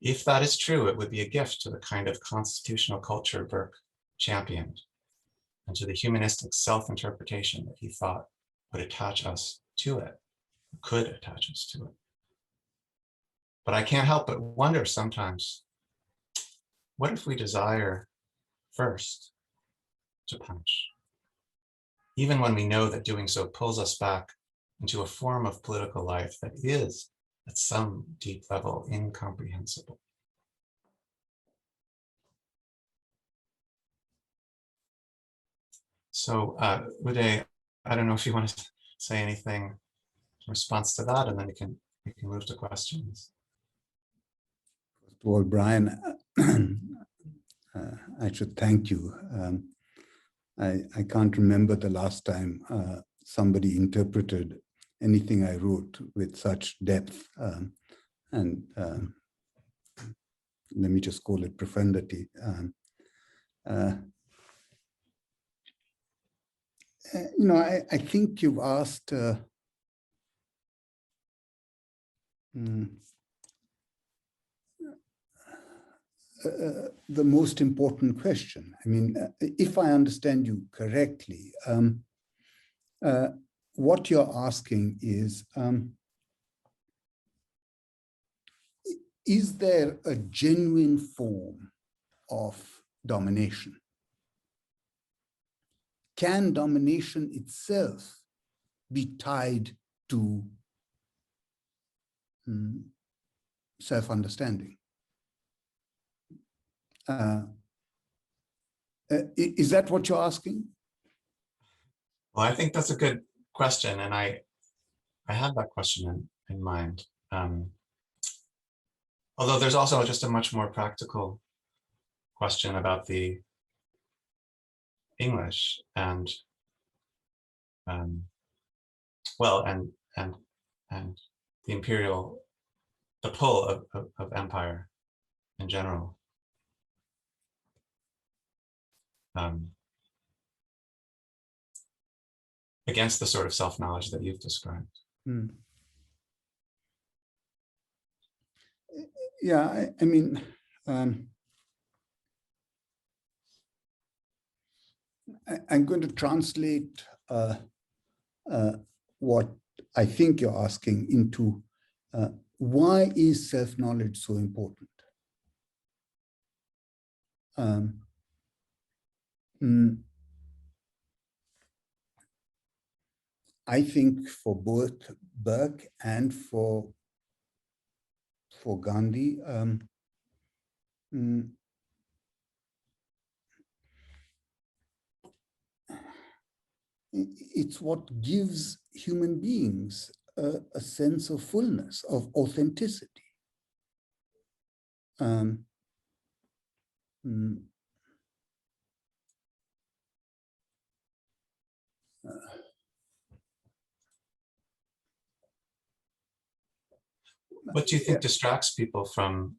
If that is true, it would be a gift to the kind of constitutional culture Burke championed, and to the humanistic self-interpretation that he thought would attach us to it, could attach us to it. But I can't help but wonder sometimes, what if we desire first to punish, even when we know that doing so pulls us back into a form of political life that is, at some deep level, incomprehensible? So, Uday, I don't know if you want to say anything in response to that, and then we can move to questions.
Well, Brian, I should thank you. I can't remember the last time somebody interpreted anything I wrote with such depth and let me just call it profundity. You know, I think you've asked the most important question. I mean, if I understand you correctly, what you're asking is there a genuine form of domination? Can domination itself be tied to self-understanding? Is that what you're asking?
Well, I think that's a good question, and I had that question in mind. Although there's also just a much more practical question about the English and well, and the imperial, the pull of empire in general. Against the sort of self-knowledge that you've described.
Hmm. Yeah, I mean, I'm going to translate what I think you're asking into why is self-knowledge so important? I think for both Burke and for Gandhi, it's what gives human beings a sense of fullness, of authenticity.
What do you think distracts people from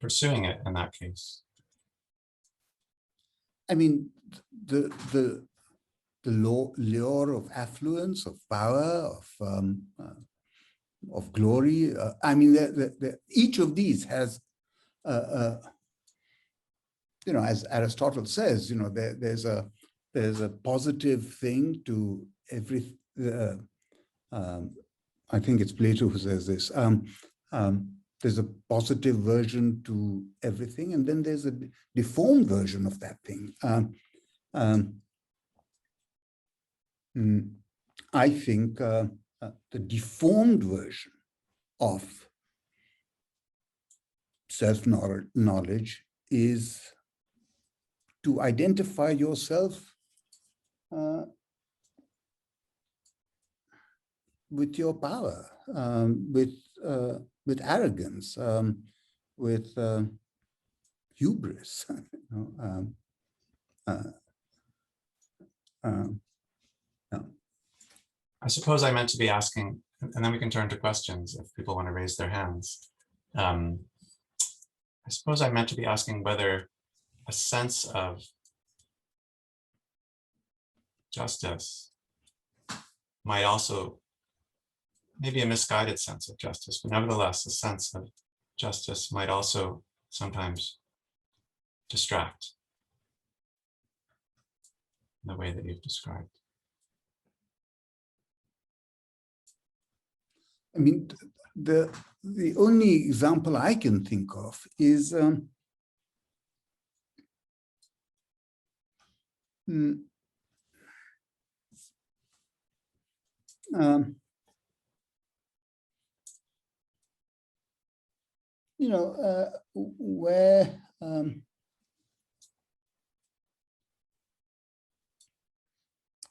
pursuing it in that case?
I mean, the lure of affluence, of power, of glory. I mean, each of these has, you know, as Aristotle says, you know, there's a positive thing to every. I think it's Plato who says this. There's a positive version to everything, and then there's a deformed version of that thing. I think the deformed version of self-knowledge is to identify yourself with your power, with arrogance, with hubris.
I suppose I meant to be asking, and then we can turn to questions if people want to raise their hands. I suppose I meant to be asking whether a sense of justice might also, maybe a misguided sense of justice, but nevertheless, a sense of justice might also sometimes distract in the way that you've described.
I mean, the only example I can think of is you know, where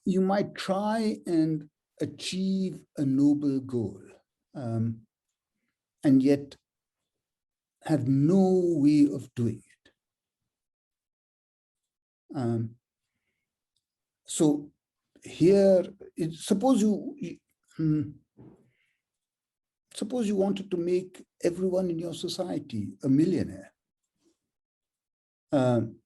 you might try and achieve a noble goal, and yet have no way of doing it. So here, suppose you wanted to make everyone in your society a millionaire. You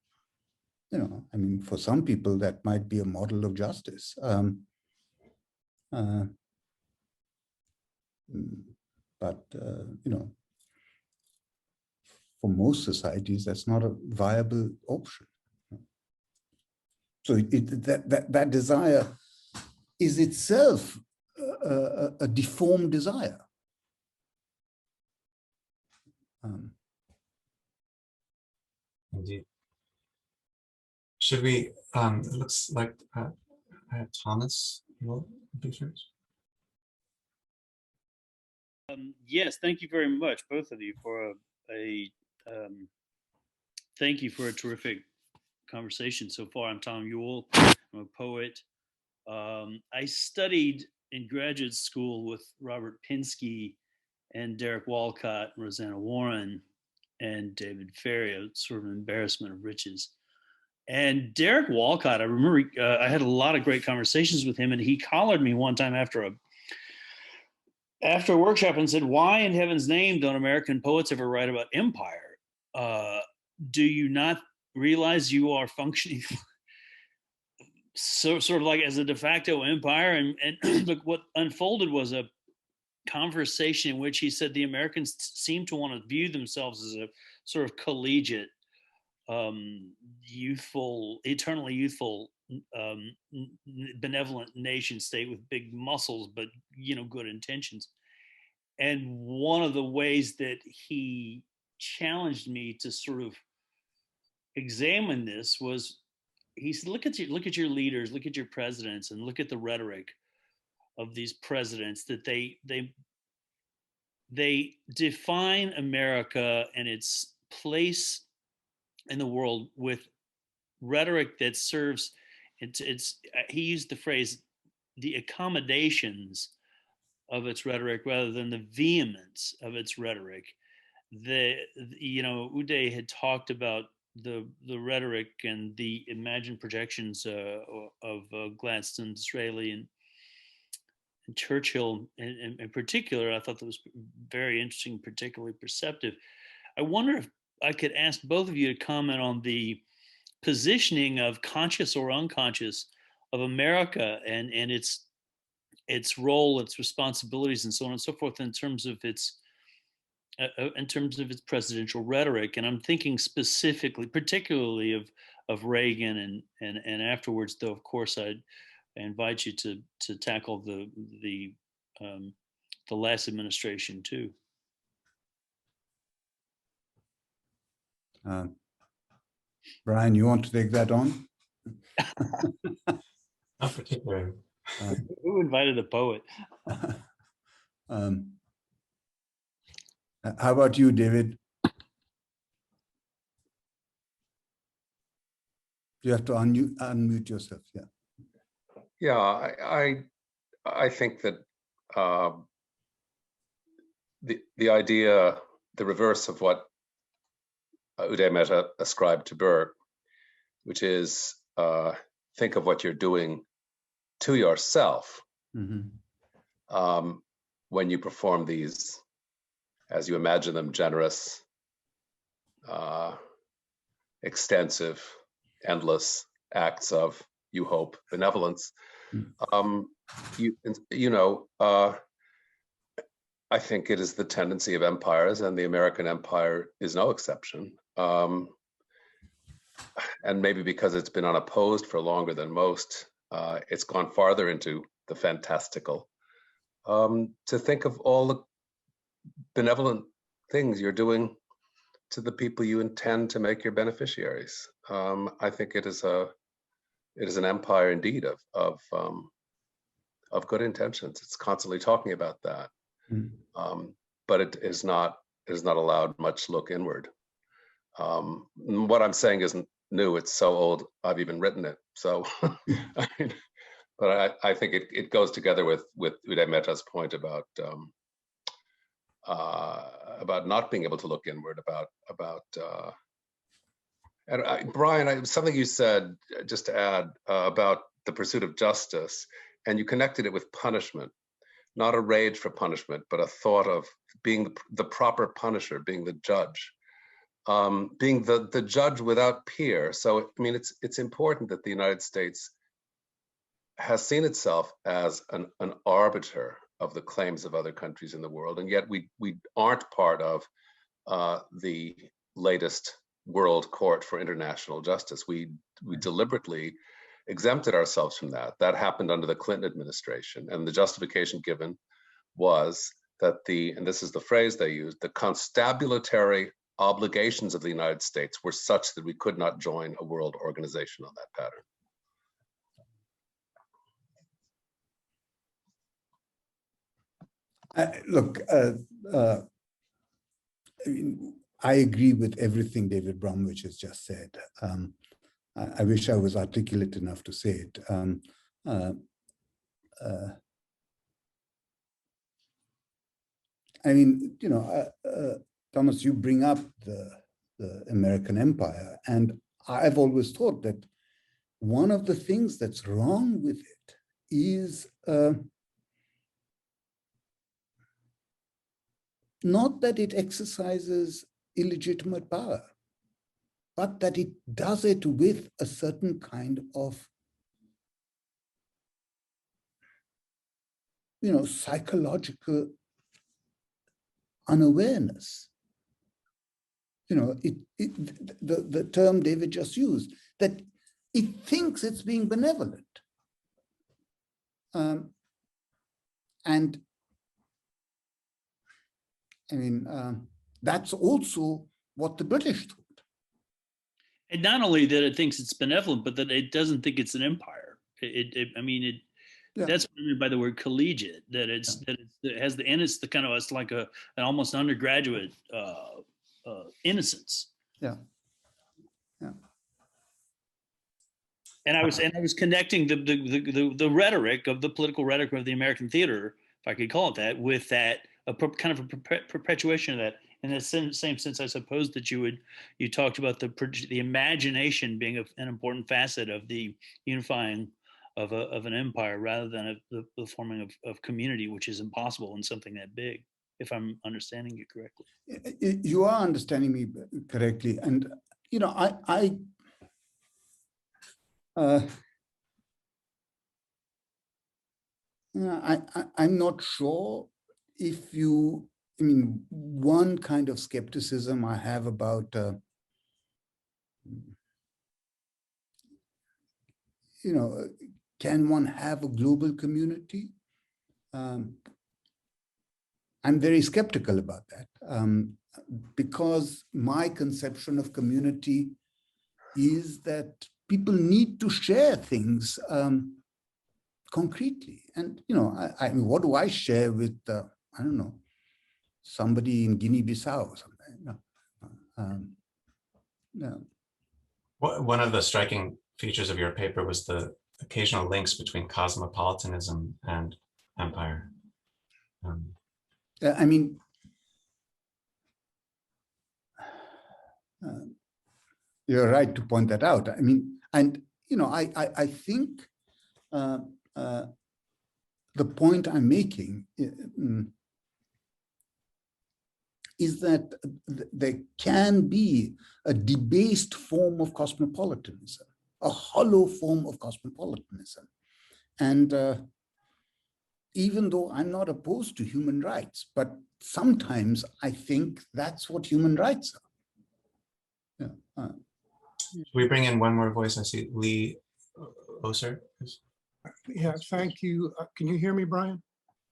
know, I mean, for some people that might be a model of justice. But you know, for most societies, that's not a viable option. So that desire is itself a deformed desire.
Indeed. Should we, it looks like Thomas will be first.
Yes, thank you very much, both of you, for thank you for a terrific conversation so far. I'm Tom Ewell. I'm a poet. I studied in graduate school with Robert Pinsky and Derek Walcott, Rosanna Warren, and David Ferrier, sort of an embarrassment of riches. And Derek Walcott, I remember I had a lot of great conversations with him, and he collared me one time after a workshop and said, "Why in heaven's name don't American poets ever write about empire? Do you not realize you are functioning sort of like as a de facto empire?" And look, what unfolded was a conversation in which he said the Americans seem to want to view themselves as a sort of collegiate, youthful, eternally youthful, benevolent nation state with big muscles, but good intentions. And one of the ways that he challenged me to sort of examine this was, he said, look at your leaders, look at your presidents, and look at the rhetoric of these presidents, that they define America and its place in the world with rhetoric that serves it's he used the phrase the accommodations of its rhetoric rather than the vehemence of its rhetoric. Uday had talked about the rhetoric and the imagined projections of Gladstone, Disraeli, and Churchill in particular. I thought that was very interesting, particularly perceptive. I wonder if I could ask both of you to comment on the positioning of conscious or unconscious of America and its role, its responsibilities, and so on and so forth in terms of its presidential rhetoric. And I'm thinking specifically, particularly of Reagan and afterwards, though of course I invite you to tackle the last administration too.
Brian, you want to take that on?
Not particularly.
Who invited a poet?
How about you, David? You have to unmute yourself. Yeah.
Yeah, I think that the idea, the reverse of what Uday Mehta ascribed to Burke, which is think of what you're doing to yourself when you perform these, as you imagine them, generous, extensive, endless acts of, you hope, benevolence. I think it is the tendency of empires, and the American empire is no exception. And maybe because it's been unopposed for longer than most, it's gone farther into the fantastical. To think of all the benevolent things you're doing to the people you intend to make your beneficiaries. I think it is an empire indeed of good intentions. It's constantly talking about that, but it is not allowed much look inward. What I'm saying isn't new. It's so old, I've even written it. So, but I think it goes together with Uday Mehta's point about not being able to look inward, and Brian, something you said, just to add, about the pursuit of justice, and you connected it with punishment, not a rage for punishment, but a thought of being the proper punisher, being the judge. Being the judge without peer. So, I mean, it's important that the United States has seen itself as an arbiter of the claims of other countries in the world, and yet we aren't part of the latest World Court for International Justice. We deliberately exempted ourselves from that. That happened under the Clinton administration, and the justification given was that and this is the phrase they used, the constabulary obligations of the United States were such that we could not join a world organization on that pattern.
Look, I agree with everything David Bromwich has just said. I wish I was articulate enough to say it. I mean, Thomas, you bring up the American empire, and I've always thought that one of the things that's wrong with it is not that it exercises illegitimate power, but that it does it with a certain kind of, psychological unawareness. The term David just used, that it thinks it's being benevolent. And I mean, that's also what the British thought.
And not only that it thinks it's benevolent, but that it doesn't think it's an empire.
Yeah.
That's what I mean by the word collegiate. That it has the, and it's the kind of, it's like an almost undergraduate innocence.
Yeah. Yeah.
And I was connecting the rhetoric of the political rhetoric of the American theater, if I could call it that, with that kind of a perpetuation of that. In the same sense, I suppose that you talked about the imagination being an important facet of the unifying of an empire, rather than the forming of community, which is impossible in something that big. If I'm understanding you correctly,
you are understanding me correctly, and I'm not sure if you. I mean, one kind of skepticism I have about, can one have a global community? I'm very skeptical about that, because my conception of community is that people need to share things concretely. And, I mean, what do I share with, I don't know, somebody in Guinea-Bissau or something?
One of the striking features of your paper was the occasional links between cosmopolitanism and empire.
I mean, you're right to point that out. I mean, and I think the point I'm making is that there can be a debased form of cosmopolitanism, a hollow form of cosmopolitanism. And even though I'm not opposed to human rights, but sometimes I think that's what human rights are. Yeah.
We bring in one more voice. I see Lee Oser.
Yeah, thank you. Can you hear me, Brian?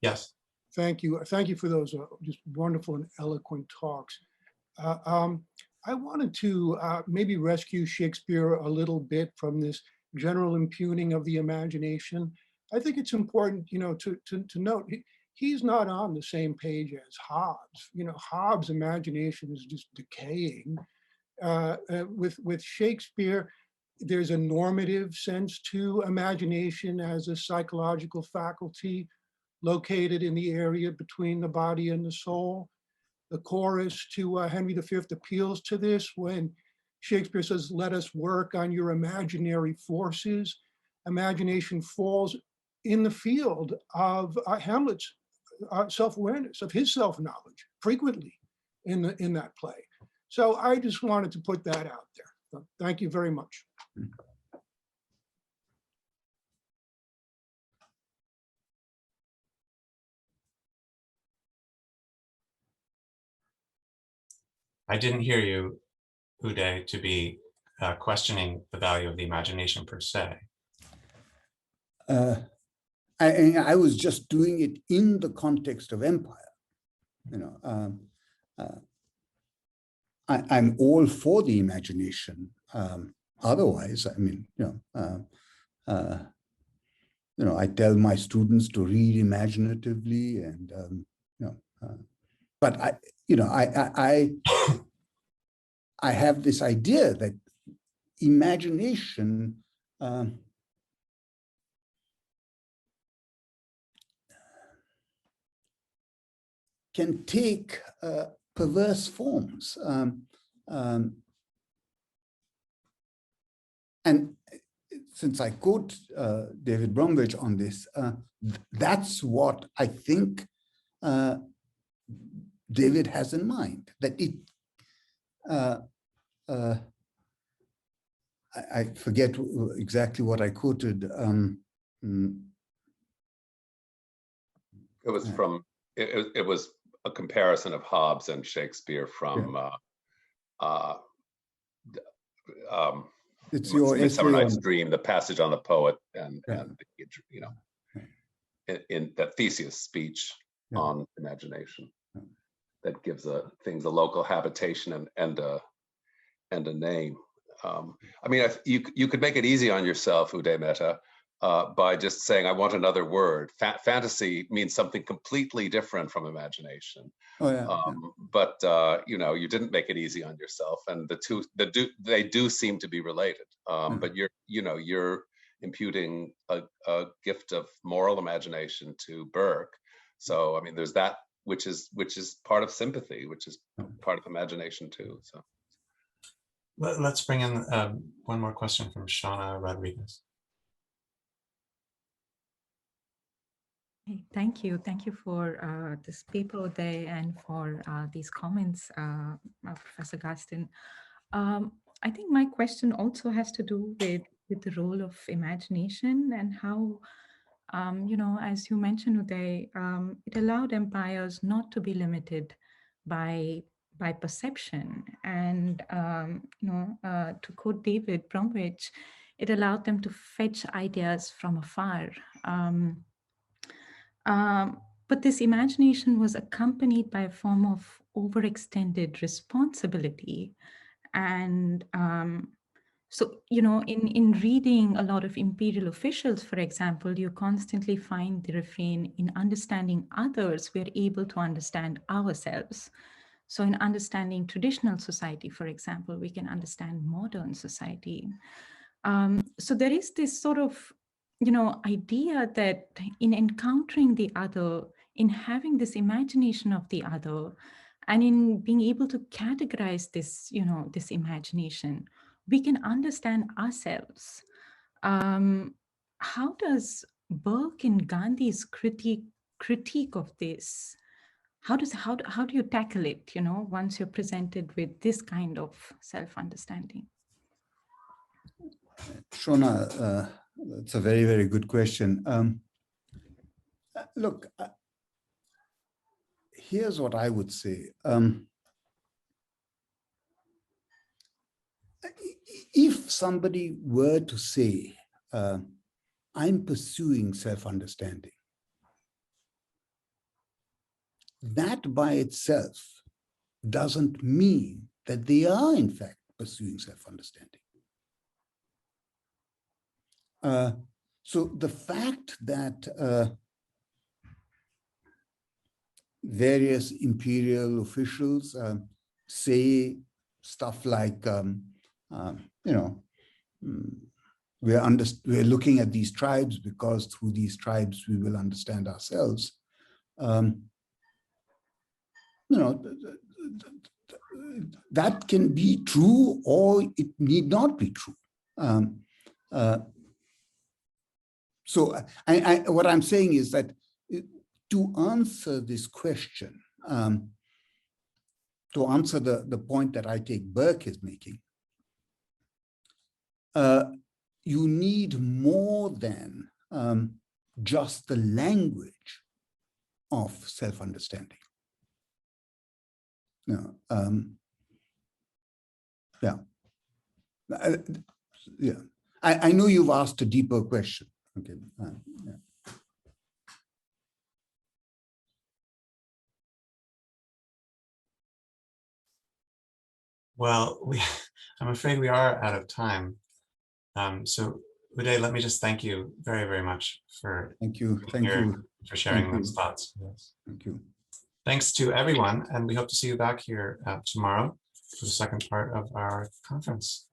Yes.
Thank you. Thank you for those just wonderful and eloquent talks. I wanted to maybe rescue Shakespeare a little bit from this general impugning of the imagination. I think it's important, to note he's not on the same page as Hobbes. Hobbes' imagination is just decaying. With Shakespeare, there's a normative sense to imagination as a psychological faculty located in the area between the body and the soul. The chorus to Henry V appeals to this when Shakespeare says, "Let us work on your imaginary forces." Imagination falls in the field of Hamlet's self-awareness, of his self-knowledge, frequently in that play. So I just wanted to put that out there. So thank you very much.
I didn't hear you, Uday, to be questioning the value of the imagination per se.
I was just doing it in the context of empire. I'm all for the imagination. Otherwise, I mean, I tell my students to read imaginatively, and but I have this idea that imagination can take perverse forms. And since I quote David Bromwich on this, that's what I think David has in mind, that it, I forget exactly what I quoted.
It was from, it was a comparison of Hobbes and Shakespeare from
It's your
Midsummer
essay
Night's
on,
Dream, the passage on the poet, and
Yeah.
and you know, in that Theseus speech
Yeah.
on imagination,
Yeah.
that gives things a local habitation and a name. I mean, you could make it easy on yourself, Uday Mehta, by just saying, I want another word. Fantasy means something completely different from imagination.
oh yeah,
But you know, you didn't make it easy on yourself, and they do seem to be related. But you're imputing a gift of moral imagination to Burke. So I mean, there's that which is part of sympathy, which is part of imagination too. So
Let's bring in one more question from Shauna Rodriguez.
Hey, thank you. Thank you for this paper day and for these comments, Professor Garstin. I think my question also has to do with the role of imagination and how, you know, as you mentioned, Uday, it allowed empires not to be limited by perception. And, you know, to quote David Bromwich, it allowed them to fetch ideas from afar. But this imagination was accompanied by a form of overextended responsibility. And so, you know, in reading a lot of imperial officials, for example, you constantly find the refrain, in understanding others, we're able to understand ourselves. So in understanding traditional society, for example, we can understand modern society. So there is this sort of, you know, idea that in encountering the other, in having this imagination of the other, and in being able to categorize this, you know, this imagination, we can understand ourselves. How does Burke and Gandhi's critique of this, how do you tackle it, you know, once you're presented with this kind of self-understanding?
Shona, that's a very, very good question. Look, here's what I would say. If somebody were to say, I'm pursuing self-understanding, that by itself doesn't mean that they are in fact pursuing self-understanding. So the fact that various imperial officials say stuff like, you know, we're looking at these tribes because through these tribes we will understand ourselves. You know, that can be true or it need not be true. So what I'm saying is that to answer this question, to answer the point that I take Burke is making, you need more than just the language of self-understanding. No, yeah. Yeah. I know you've asked a deeper question. Okay. Yeah.
Well, I'm afraid we are out of time. So Uday, let me just thank you very, very much for
Thank you. Thank you
for sharing
Thank
those
you.
thoughts. Yes.
Thank you.
Thanks to everyone, and we hope to see you back here tomorrow for the second part of our conference.